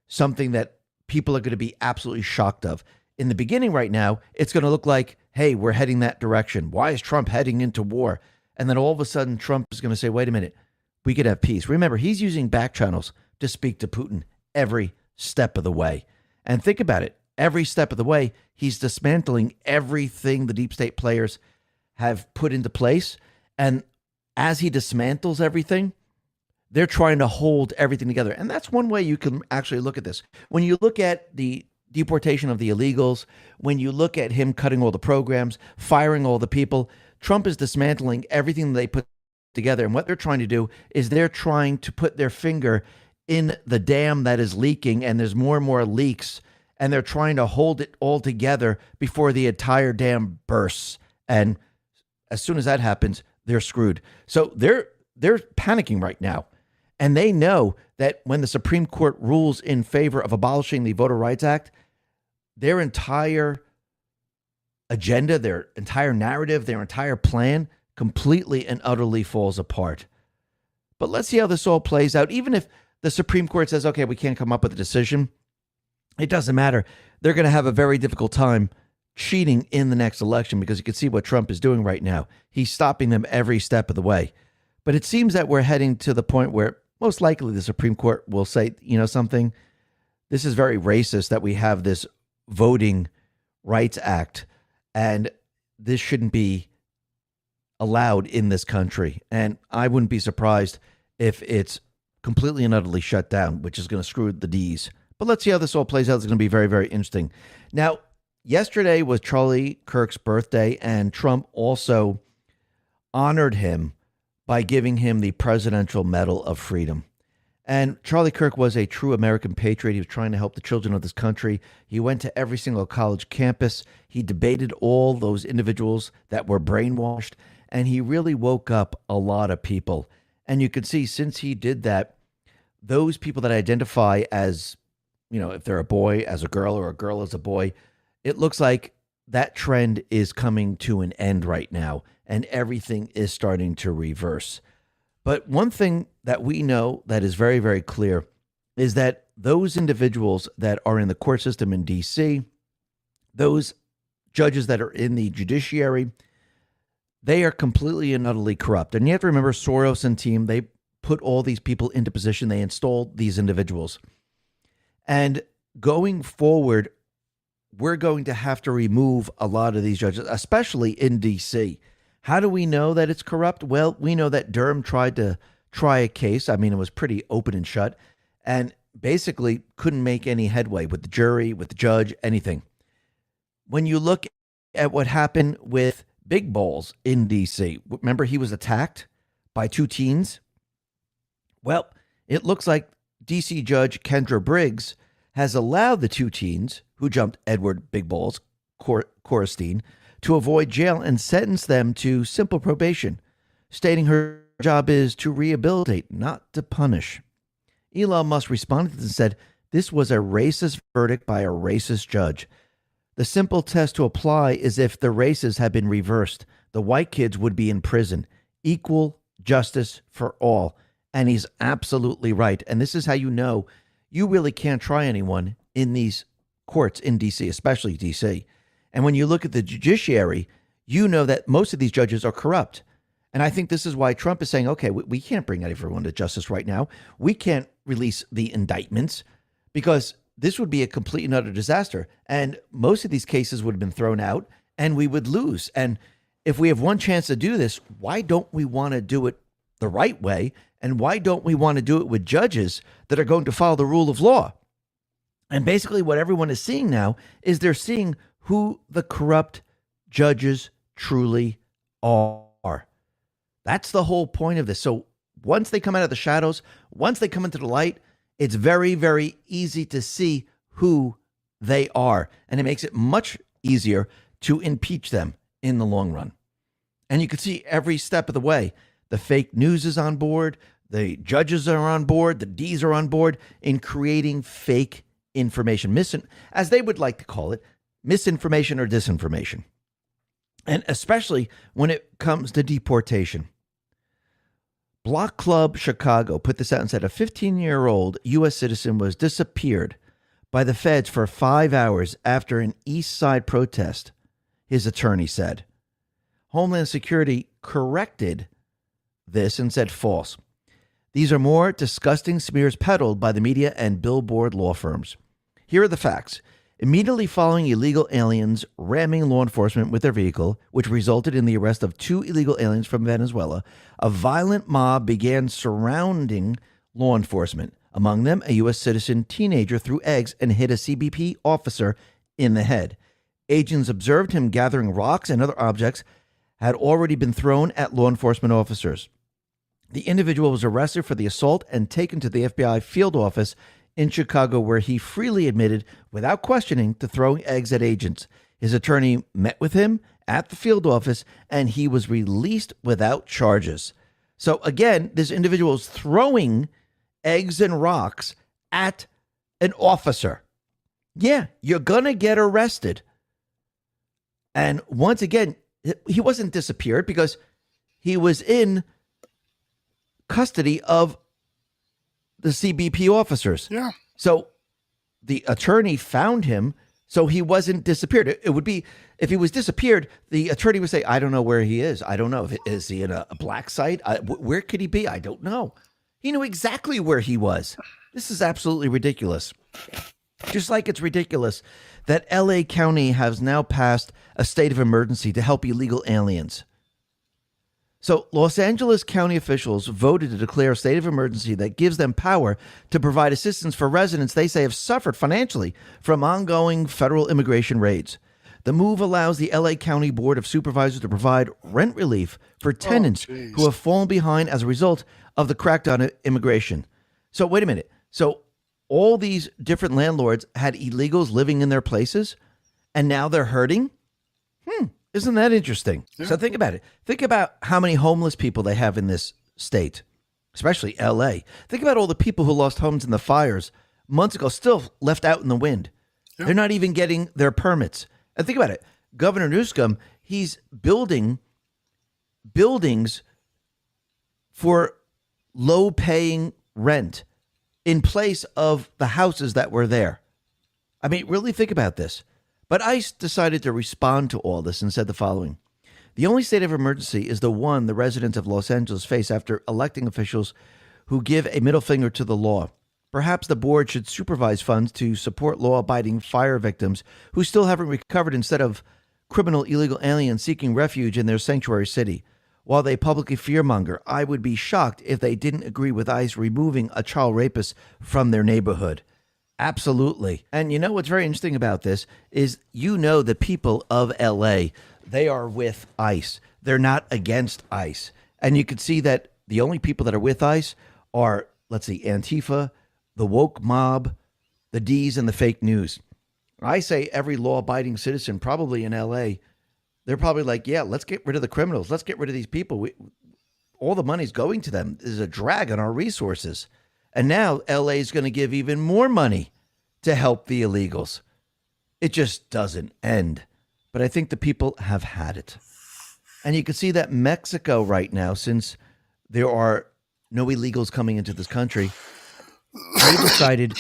something that people are going to be absolutely shocked of. In the beginning right now, it's going to look like, hey, we're heading that direction. Why is Trump heading into war? And then all of a sudden, Trump is going to say, wait a minute, we could have peace. Remember, he's using back channels to speak to Putin every step of the way. And think about it. Every step of the way, he's dismantling everything the deep state players have put into place. And as he dismantles everything, they're trying to hold everything together. And that's one way you can actually look at this. When you look at the deportation of the illegals, when you look at him cutting all the programs, firing all the people, Trump is dismantling everything they put together. And what they're trying to do is they're trying to put their finger in the dam that is leaking, and there's more and more leaks, and they're trying to hold it all together before the entire dam bursts. And as soon as that happens, they're screwed. So they're panicking right now. And they know that when the Supreme Court rules in favor of abolishing the Voter Rights Act, their entire agenda, their entire narrative, their entire plan completely and utterly falls apart. But let's see how this all plays out. Even if the Supreme Court says, okay, we can't come up with a decision, it doesn't matter. They're going to have a very difficult time cheating in the next election, because you can see what Trump is doing right now. He's stopping them every step of the way. But it seems that we're heading to the point where most likely the Supreme Court will say, you know something, this is very racist that we have this Voting Rights Act, and this shouldn't be allowed in this country. And I wouldn't be surprised if it's completely and utterly shut down, which is going to screw the D's. But let's see how this all plays out. It's going to be very, very interesting. Now, yesterday was Charlie Kirk's birthday, and Trump also honored him by giving him the Presidential Medal of Freedom. And Charlie Kirk was a true American patriot. He was trying to help the children of this country. He went to every single college campus. He debated all those individuals that were brainwashed, and he really woke up a lot of people. And you could see, since he did that, those people that identify as, you know, if they're a boy as a girl or a girl as a boy, it looks like that trend is coming to an end right now, and everything is starting to reverse. But one thing that we know that is very, very clear is that those individuals that are in the court system in D.C., those judges that are in the judiciary, they are completely and utterly corrupt. And you have to remember, Soros and team, they put all these people into position. They installed these individuals. And going forward, we're going to have to remove a lot of these judges, especially in D.C. How do we know that it's corrupt? Well, we know that Durham tried to try a case. I mean, it was pretty open and shut, and basically couldn't make any headway with the jury, with the judge, anything. When you look at what happened with Big Balls in D.C., remember he was attacked by two teens? Well, it looks like D.C. Judge Kendra Briggs has allowed the two teens who jumped Edward Big Balls Korstein to avoid jail and sentenced them to simple probation, stating her job is to rehabilitate, not to punish. Elon Musk responded to this and said, this was a racist verdict by a racist judge. The simple test to apply is if the races had been reversed, the white kids would be in prison. Equal justice for all. And he's absolutely right. And this is how you know you really can't try anyone in these courts in D.C., especially D.C. And when you look at the judiciary, you know that most of these judges are corrupt. And I think this is why Trump is saying, okay, we can't bring everyone to justice right now. We can't release the indictments because this would be a complete and utter disaster. And most of these cases would have been thrown out and we would lose. And if we have one chance to do this, why don't we want to do it the right way? And why don't we want to do it with judges that are going to follow the rule of law? And basically what everyone is seeing now is they're seeing who the corrupt judges truly are. That's the whole point of this. So once they come out of the shadows, once they come into the light, it's very, very easy to see who they are. And it makes it much easier to impeach them in the long run. And you can see every step of the way. The fake news is on board. The judges are on board. The Ds are on board in creating fake information, as they would like to call it, misinformation or disinformation. And especially when it comes to deportation. Block Club Chicago put this out and said a 15-year-old U.S. citizen was disappeared by the feds for 5 hours after an East Side protest, his attorney said. Homeland Security corrected this and said false. These are more disgusting smears peddled by the media and billboard law firms. Here are the facts. Immediately following illegal aliens ramming law enforcement with their vehicle, which resulted in the arrest of 2 illegal aliens from Venezuela, a violent mob began surrounding law enforcement. Among them, a U.S. citizen teenager threw eggs and hit a CBP officer in the head. Agents observed him gathering rocks and other objects had already been thrown at law enforcement officers. The individual was arrested for the assault and taken to the FBI field office in Chicago, where he freely admitted, without questioning, to throwing eggs at agents. His attorney met with him at the field office, and he was released without charges. So again, this individual is throwing eggs and rocks at an officer. Yeah, you're going to get arrested. And once again, he wasn't disappeared because he was in custody of the CBP officers. Yeah. So the attorney found him, so he wasn't disappeared. It would be, if he was disappeared, the attorney would say, I don't know where he is. I don't know. Is he in a black site? Where could he be? I don't know. He knew exactly where he was. This is absolutely ridiculous. Just like it's ridiculous that LA County has now passed a state of emergency to help illegal aliens. So Los Angeles County officials voted to declare a state of emergency that gives them power to provide assistance for residents they say have suffered financially from ongoing federal immigration raids. The move allows the LA County Board of Supervisors to provide rent relief for tenants who have fallen behind as a result of the crackdown on immigration. So wait a minute. So all these different landlords had illegals living in their places, and now they're hurting? Isn't that interesting? Yeah. So think about it. Think about how many homeless people they have in this state, especially LA. Think about all the people who lost homes in the fires months ago, still left out in the wind. Yeah. They're not even getting their permits. And think about it. Governor Newsom, he's building buildings for low-paying rent in place of the houses that were there. I mean, really think about this. But ICE decided to respond to all this and said the following. The only state of emergency is the one the residents of Los Angeles face after electing officials who give a middle finger to the law. Perhaps the board should supervise funds to support law-abiding fire victims who still haven't recovered instead of criminal illegal aliens seeking refuge in their sanctuary city. While they publicly fearmonger, I would be shocked if they didn't agree with ICE removing a child rapist from their neighborhood. Absolutely. And you know what's very interesting about this is, the people of LA, they are with ICE. They're not against ICE. And you can see that the only people that are with ICE are, Antifa, the woke mob, the Ds, and the fake news. I say every law-abiding citizen probably in LA, they're probably like, yeah, let's get rid of the criminals. Let's get rid of these people. All the money's going to them. There's a drag on our resources. And now LA is going to give even more money to help the illegals. It just doesn't end. But I think the people have had it. And you can see that Mexico right now, since there are no illegals coming into this country, they decided,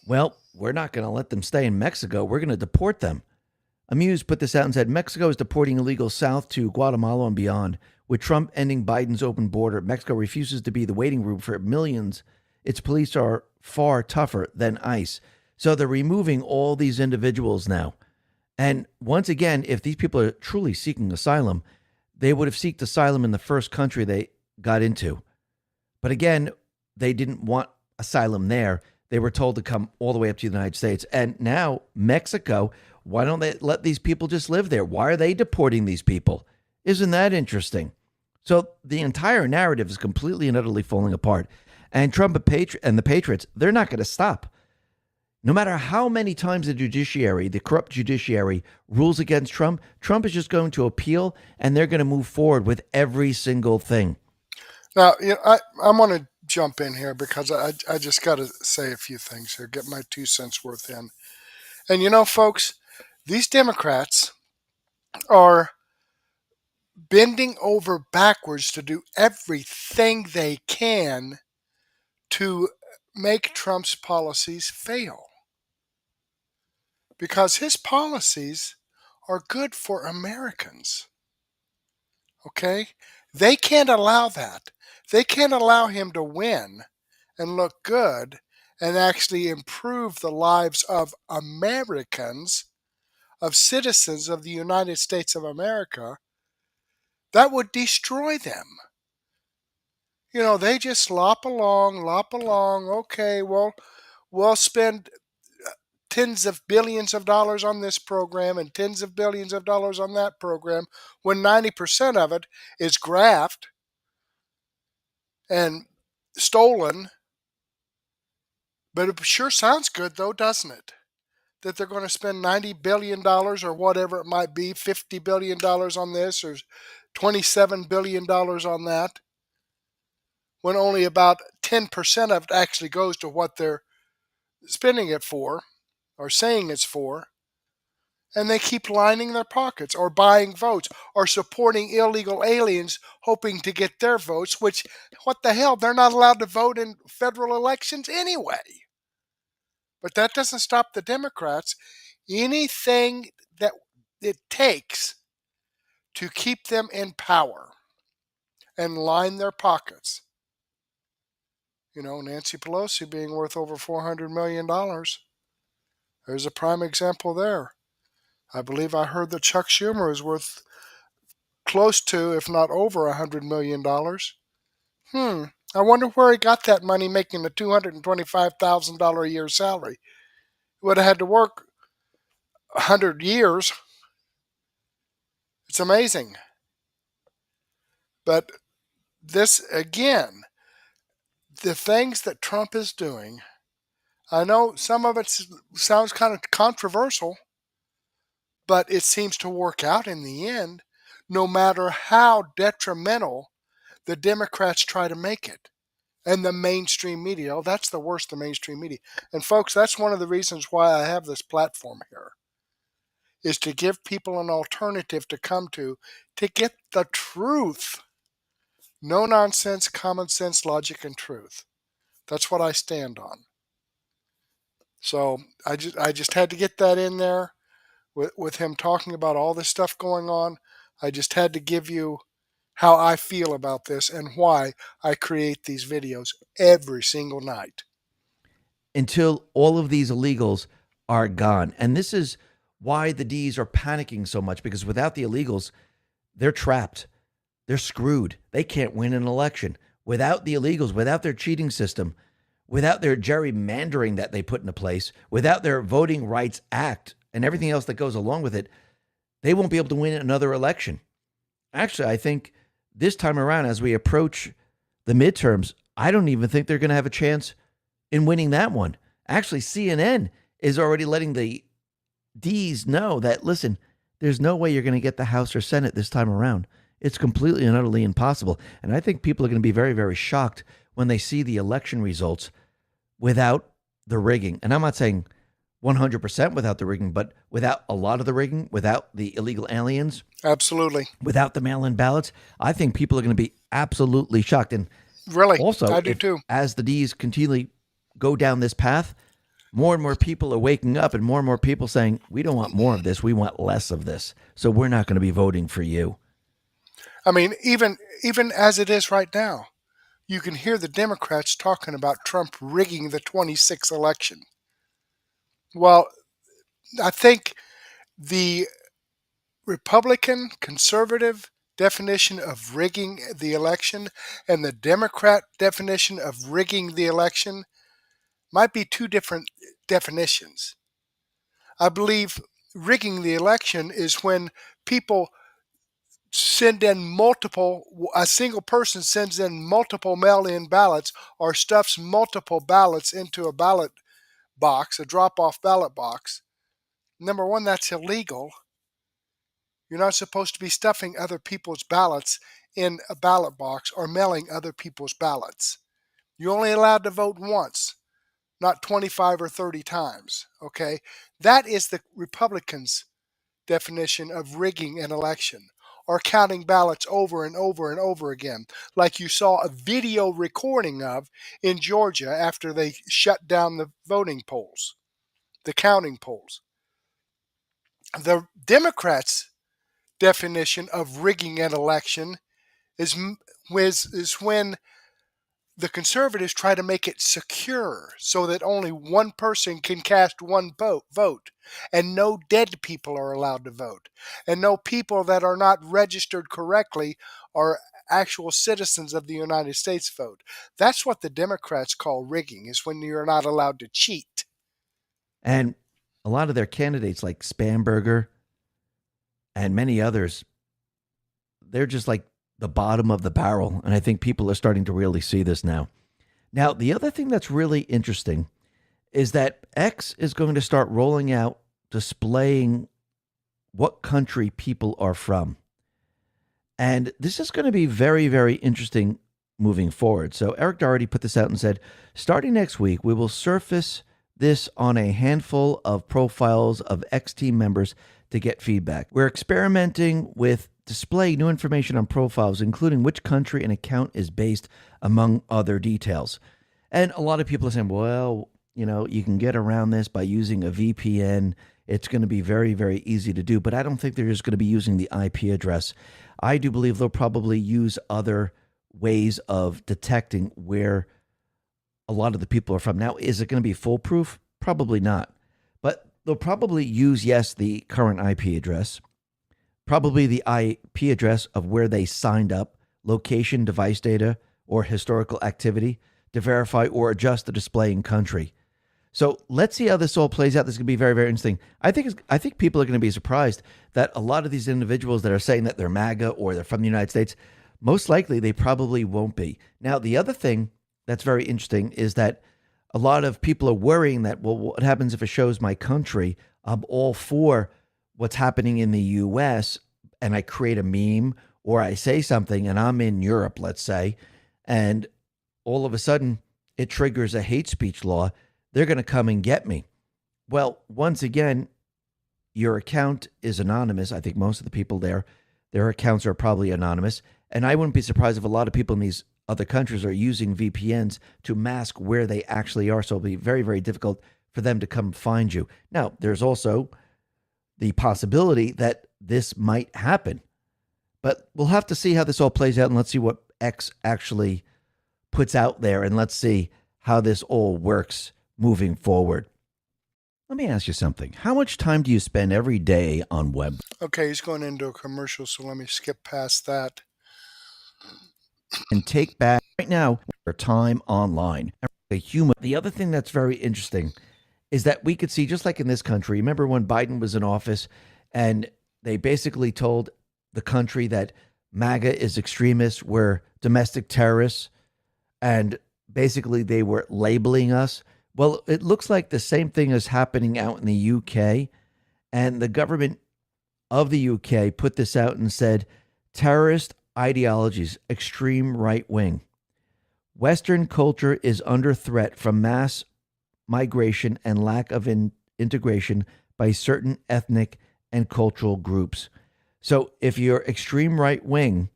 well, we're not going to let them stay in Mexico. We're going to deport them. Amuse put this out and said, Mexico is deporting illegals south to Guatemala and beyond. With Trump ending Biden's open border, Mexico refuses to be the waiting room for millions. Its police are far tougher than ICE. So they're removing all these individuals now. And once again, if these people are truly seeking asylum, they would have sought asylum in the first country they got into. But again, they didn't want asylum there. They were told to come all the way up to the United States. And now Mexico, why don't they let these people just live there? Why are they deporting these people? Isn't that interesting? So the entire narrative is completely and utterly falling apart. And Trump and the Patriots, they're not going to stop. No matter how many times the judiciary, the corrupt judiciary, rules against Trump, Trump is just going to appeal, and they're going to move forward with every single thing. Now, I'm going to jump in here because I just got to say a few things here, get my 2 cents worth in. And folks, these Democrats are bending over backwards to do everything they can to make Trump's policies fail. Because his policies are good for Americans. Okay? They can't allow that. They can't allow him to win and look good and actually improve the lives of Americans, of citizens of the United States of America. That would destroy them. They just lop along. Okay, well, we'll spend tens of billions of dollars on this program and tens of billions of dollars on that program when 90% of it is graft and stolen. But it sure sounds good, though, doesn't it? That they're going to spend $90 billion or whatever it might be, $50 billion on this or $27 billion on that, when only about 10% of it actually goes to what they're spending it for or saying it's for. And they keep lining their pockets or buying votes or supporting illegal aliens hoping to get their votes, which, what the hell, they're not allowed to vote in federal elections anyway. But that doesn't stop the Democrats. Anything that it takes to keep them in power and line their pockets. Nancy Pelosi being worth over $400 million. There's a prime example there. I believe I heard that Chuck Schumer is worth close to, if not over, $100 million. I wonder where he got that money making a $225,000 a year salary. He would have had to work 100 years. It's amazing. But this, again, the things that Trump is doing, I know some of it sounds kind of controversial, but it seems to work out in the end, no matter how detrimental the Democrats try to make it. And the mainstream media, that's the worst, the mainstream media. And folks, that's one of the reasons why I have this platform here, is to give people an alternative to come to get the truth. No nonsense, common sense, logic, and truth. That's what I stand on. So I just had to get that in there with him talking about all this stuff going on. I just had to give you how I feel about this and why I create these videos every single night. Until all of these illegals are gone. And this is why the D's are panicking so much, because without the illegals, they're trapped. They're screwed. They can't win an election. Without the illegals, without their cheating system, without their gerrymandering that they put into place, without their Voting Rights Act and everything else that goes along with it, they won't be able to win another election. Actually, I think this time around, as we approach the midterms, I don't even think they're going to have a chance in winning that one. Actually, CNN is already letting the D's know that, listen, there's no way you're going to get the House or Senate this time around. It's completely and utterly impossible. And I think people are going to be very, very shocked when they see the election results without the rigging. And I'm not saying 100% without the rigging, but without a lot of the rigging, without the illegal aliens. Absolutely. Without the mail-in ballots. I think people are going to be absolutely shocked. And really, also, I do too. As the D's continually go down this path, more and more people are waking up and more people saying, we don't want more of this. We want less of this. So we're not going to be voting for you. I mean, even as it is right now, you can hear the Democrats talking about Trump rigging the 26th election. Well, I think the Republican conservative definition of rigging the election and the Democrat definition of rigging the election might be two different definitions. I believe rigging the election is when people send in a single person sends in multiple mail-in ballots or stuffs multiple ballots into a ballot box, a drop-off ballot box. Number one, that's illegal. You're not supposed to be stuffing other people's ballots in a ballot box or mailing other people's ballots. You're only allowed to vote once, not 25 or 30 times, okay? That is the Republicans' definition of rigging an election, or counting ballots over and over and over again, like you saw a video recording of in Georgia after they shut down the voting polls, the counting polls. The Democrats' definition of rigging an election is when the conservatives try to make it secure so that only one person can cast one vote, and no dead people are allowed to vote, and no people that are not registered correctly or actual citizens of the United States vote. That's what the Democrats call rigging, is when you're not allowed to cheat. And a lot of their candidates like Spamberger and many others, they're just like the bottom of the barrel. And I think people are starting to really see this now. Now, the other thing that's really interesting is that X is going to start rolling out, displaying what country people are from. And this is going to be very, very interesting moving forward. So Eric Doherty put this out and said, starting next week, we will surface this on a handful of profiles of X team members to get feedback. We're experimenting with displaying new information on profiles, including which country an account is based, among other details. And a lot of people are saying, well, you know, you can get around this by using a VPN. It's going to be very, very easy to do, but I don't think they're just going to be using the IP address. I do believe they'll probably use other ways of detecting where a lot of the people are from. Now, is it going to be foolproof? Probably not. But they'll probably use, yes, the current IP address, probably the IP address of where they signed up, location, device data, or historical activity to verify or adjust the display in country. So let's see how this all plays out. This is going to be very, very interesting. I think people are going to be surprised that a lot of these individuals that are saying that they're MAGA or they're from the United States, most likely they probably won't be. Now, the other thing that's very interesting is that a lot of people are worrying that, well, what happens if it shows my country? I'm all for what's happening in the U.S. and I create a meme or I say something and I'm in Europe, let's say, and all of a sudden it triggers a hate speech law. They're going to come and get me. Well, once again, your account is anonymous. I think most of the people there, their accounts are probably anonymous. And I wouldn't be surprised if a lot of people in these other countries are using VPNs to mask where they actually are. So it'll be very, very difficult for them to come find you. Now, there's also the possibility that this might happen. But we'll have to see how this all plays out, and let's see what X actually puts out there, and let's see how this all works moving forward. Let me ask you something. How much time do you spend every day on web? Okay, he's going into a commercial, so let me skip past that. And take back right now your time online. The other thing that's very interesting is that we could see, just like in this country, remember when Biden was in office and they basically told the country that MAGA is extremists, we're domestic terrorists, and basically they were labeling us. Well, it looks like the same thing is happening out in the UK, and the government of the UK put this out and said, terrorist ideologies, extreme right wing. Western culture is under threat from mass migration and lack of integration by certain ethnic and cultural groups. So if you're extreme right wing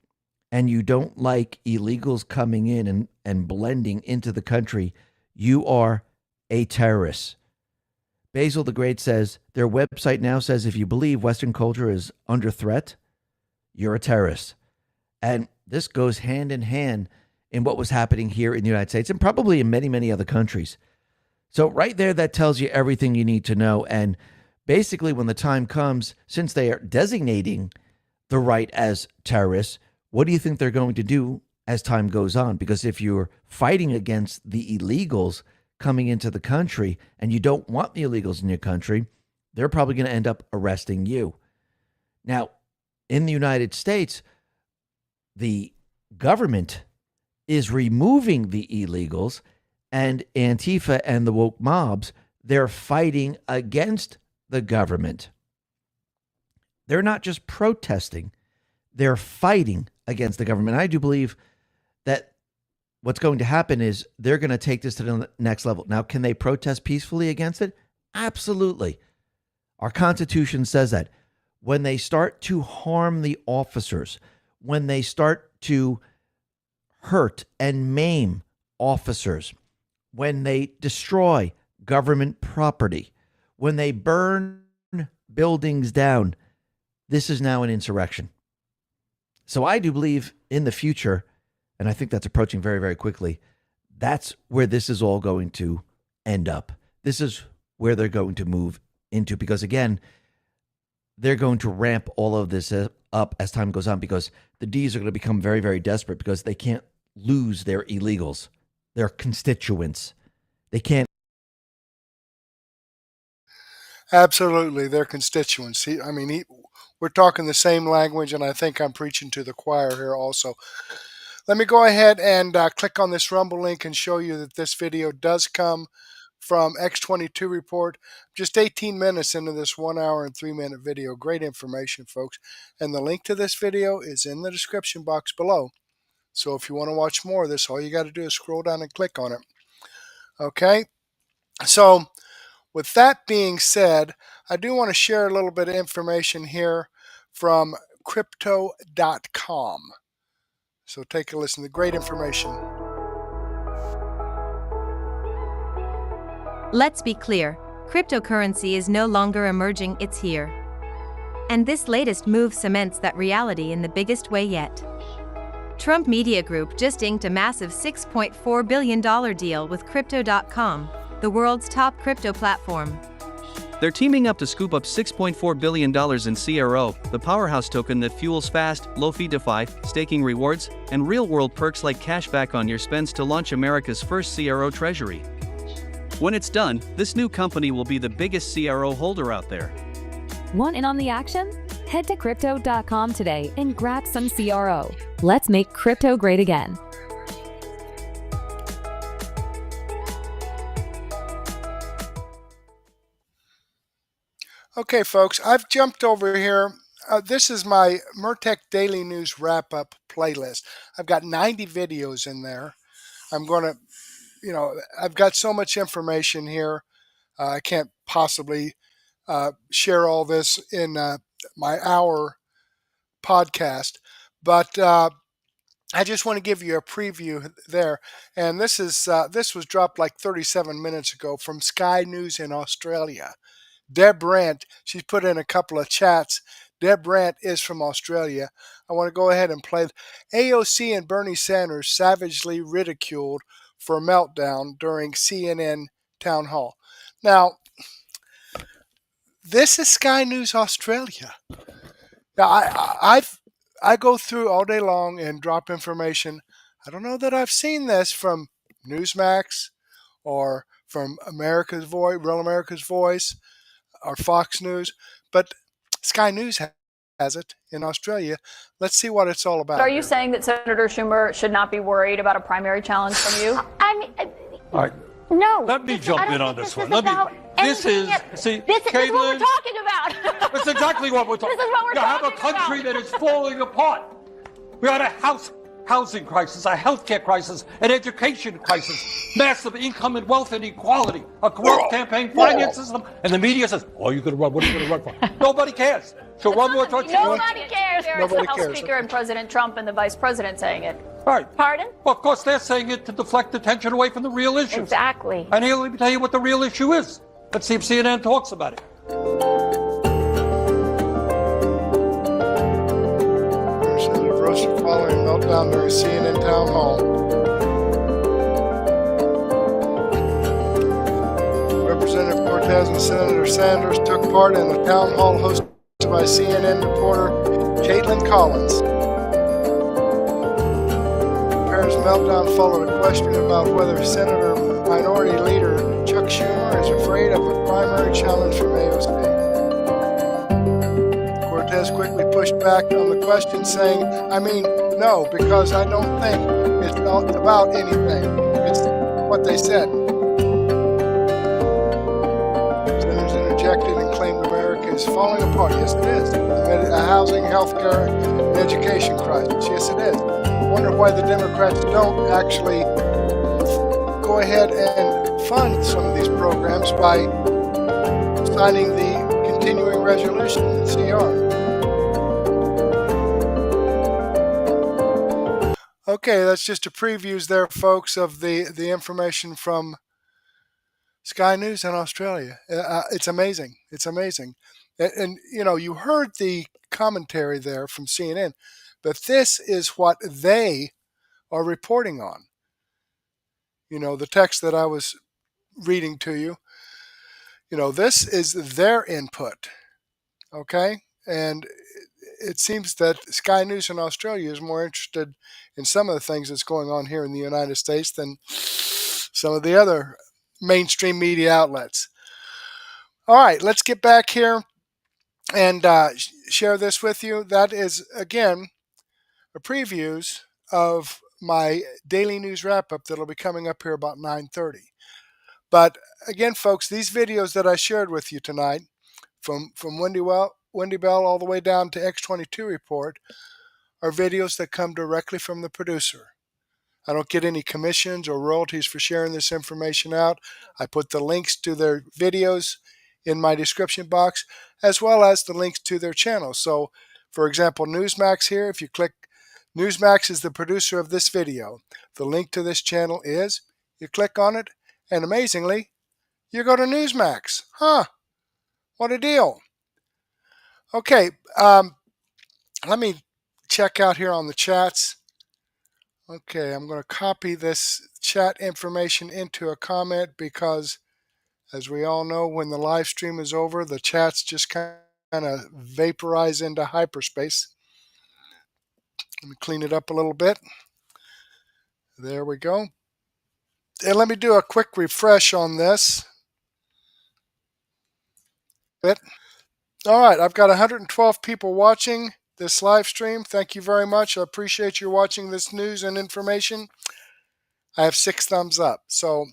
and you don't like illegals coming in and blending into the country, you are a terrorist. Basil the Great says their website now says if you believe Western culture is under threat, you're a terrorist. And this goes hand in hand in what was happening here in the United States and probably in many, many other countries. So right there, that tells you everything you need to know. And basically, when the time comes, since they are designating the right as terrorists, what do you think they're going to do as time goes on? Because if you're fighting against the illegals coming into the country and you don't want the illegals in your country, they're probably going to end up arresting you. Now, in the United States, the government is removing the illegals, and Antifa and the woke mobs, they're fighting against the government. They're not just protesting, they're fighting against the government. I do believe that what's going to happen is they're going to take this to the next level. Now, can they protest peacefully against it? Absolutely. Our Constitution says that. When they start to harm the officers, when they start to hurt and maim officers, when they destroy government property, when they burn buildings down, this is now an insurrection. So I do believe in the future, and I think that's approaching very, very quickly, that's where this is all going to end up. This is where they're going to move into, because again, they're going to ramp all of this up as time goes on, because the D's are going to become very, very desperate because they can't lose their illegals, their constituents. They can't. Absolutely, their constituents. We're talking the same language, and I think I'm preaching to the choir here also. Let me go ahead and click on this Rumble link and show you that this video does come from X22 Report. Just 18 minutes into this 1 hour and 3 minute video. Great information, folks. And the link to this video is in the description box below. So if you want to watch more of this, all you got to do is scroll down and click on it. Okay? So with that being said, I do want to share a little bit of information here from crypto.com. So take a listen to great information. Let's be clear, cryptocurrency is no longer emerging, it's here. And this latest move cements that reality in the biggest way yet. Trump Media Group just inked a massive $6.4 billion deal with Crypto.com, the world's top crypto platform. They're teaming up to scoop up $6.4 billion in CRO, the powerhouse token that fuels fast, low-fee DeFi, staking rewards, and real-world perks like cashback on your spends to launch America's first CRO treasury. When it's done, this new company will be the biggest CRO holder out there. Want in on the action? Head to Crypto.com today and grab some CRO. Let's make crypto great again. Okay, folks, I've jumped over here. This is my Mertech Daily News Wrap-Up playlist. I've got 90 videos in there. I'm going to, I've got so much information here. I can't possibly share all this in my hour podcast, but I just want to give you a preview there. And this was dropped like 37 minutes ago from Sky News in Australia. Deb Brandt, she's put in a couple of chats. Deb Brandt is from Australia. I want to go ahead and play. AOC and Bernie Sanders savagely ridiculed for a meltdown during CNN town hall. Now, this is Sky News Australia. Now, I go through all day long and drop information. I don't know that I've seen this from Newsmax or from America's Voice, Real America's Voice, or Fox News, but Sky News has it in Australia. Let's see what it's all about. Are you saying that Senator Schumer should not be worried about a primary challenge from you? All right. No. Let me jump in on this one. This is what we're talking about. That's exactly what we're talking about. This is what we're you have a talking country about. that is falling apart. We had a housing crisis, a healthcare crisis, an education crisis, massive income and wealth inequality, a corrupt campaign finance system, and the media says, "Oh, you're going to run? What are you going to run for?" Nobody cares. So one more time. Nobody cares. Nobody It's the House cares. Speaker and President Trump and the Vice President saying it. Right. Pardon? Well, of course, they're saying it to deflect attention away from the real issue. Exactly. And here, let me tell you what the real issue is. Let's see if CNN talks about it. Senator Brosher following meltdown during CNN town hall. Representative Cortez and Senator Sanders took part in a town hall hosted by CNN reporter Caitlin Collins. Pierre's meltdown followed a question about whether Senator Minority Leader Chuck Schumer is afraid of a primary challenge from AOC. Cortez quickly pushed back on the question, saying, I mean, no, because I don't think it's not about anything. It's what they said. Senators interjected and claimed America is falling apart. Yes, it is. Amid a housing, healthcare, and education crisis. Yes, it is. I wonder why the Democrats don't actually go ahead and fund some of these programs by signing the continuing resolution, the CR. Okay, that's just a previews there, folks, of the information from Sky News in Australia. It's amazing. It's amazing. And, you know, you heard the commentary there from CNN, but this is what they are reporting on. You know, the text that I was reading to you, you know, this is their input, okay? And it seems that Sky News in Australia is more interested in some of the things that's going on here in the United States than some of the other mainstream media outlets. All right, let's get back here and share this with you. That is, again, a previews of my daily news wrap-up that'll be coming up here about 9:30. But again, folks, these videos that I shared with you tonight, from Wendy Bell all the way down to X22 report, are videos that come directly from the producer. I don't get any commissions or royalties for sharing this information out. I put the links to their videos in my description box, as well as the links to their channels. So, for example, Newsmax here, if you click, Newsmax is the producer of this video. The link to this channel is, you click on it, and amazingly, you go to Newsmax. Huh, what a deal. Okay, let me check out here on the chats. Okay, I'm going to copy this chat information into a comment because, as we all know, when the live stream is over, the chats just kind of vaporize into hyperspace. Let me clean it up a little bit. There we go. And let me do a quick refresh on this. All right, I've got 112 people watching this live stream. Thank you very much. I appreciate you watching this news and information. I have 6 thumbs up. So,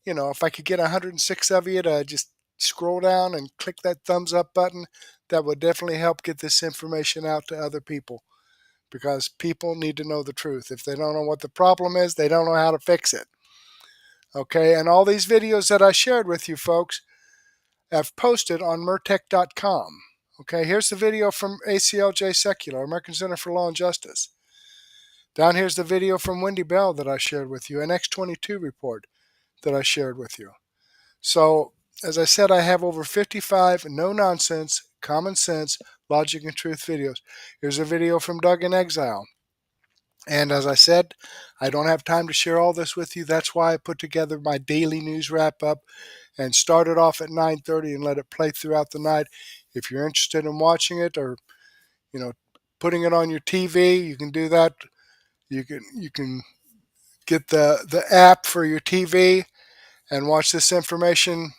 you know, if I could get 106 of you to just scroll down and click that thumbs up button, that would definitely help get this information out to other people, because people need to know the truth. If they don't know what the problem is, they don't know how to fix it. Okay, and all these videos that I shared with you folks, I've posted on Murtech.com. Okay, here's the video from ACLJ Secular, American Center for Law and Justice. Down here's the video from Wendy Bell that I shared with you, an X22 report that I shared with you. So, as I said, I have over 55 no-nonsense, common sense, logic and truth videos. Here's a video from Doug in Exile. And as I said, I don't have time to share all this with you. That's why I put together my daily news wrap-up and started off at 9:30 and let it play throughout the night. If you're interested in watching it, or, you know, putting it on your TV, you can do that. You can get the app for your TV and watch this information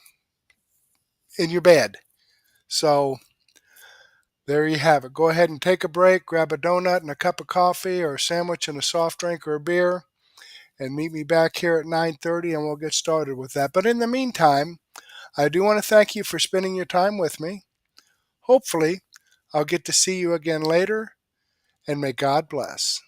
in your bed. So there you have it. Go ahead and take a break, grab a donut and a cup of coffee, or a sandwich and a soft drink or a beer, and meet me back here at 9:30 and we'll get started with that. But in the meantime, I do want to thank you for spending your time with me. Hopefully, I'll get to see you again later, and may God bless.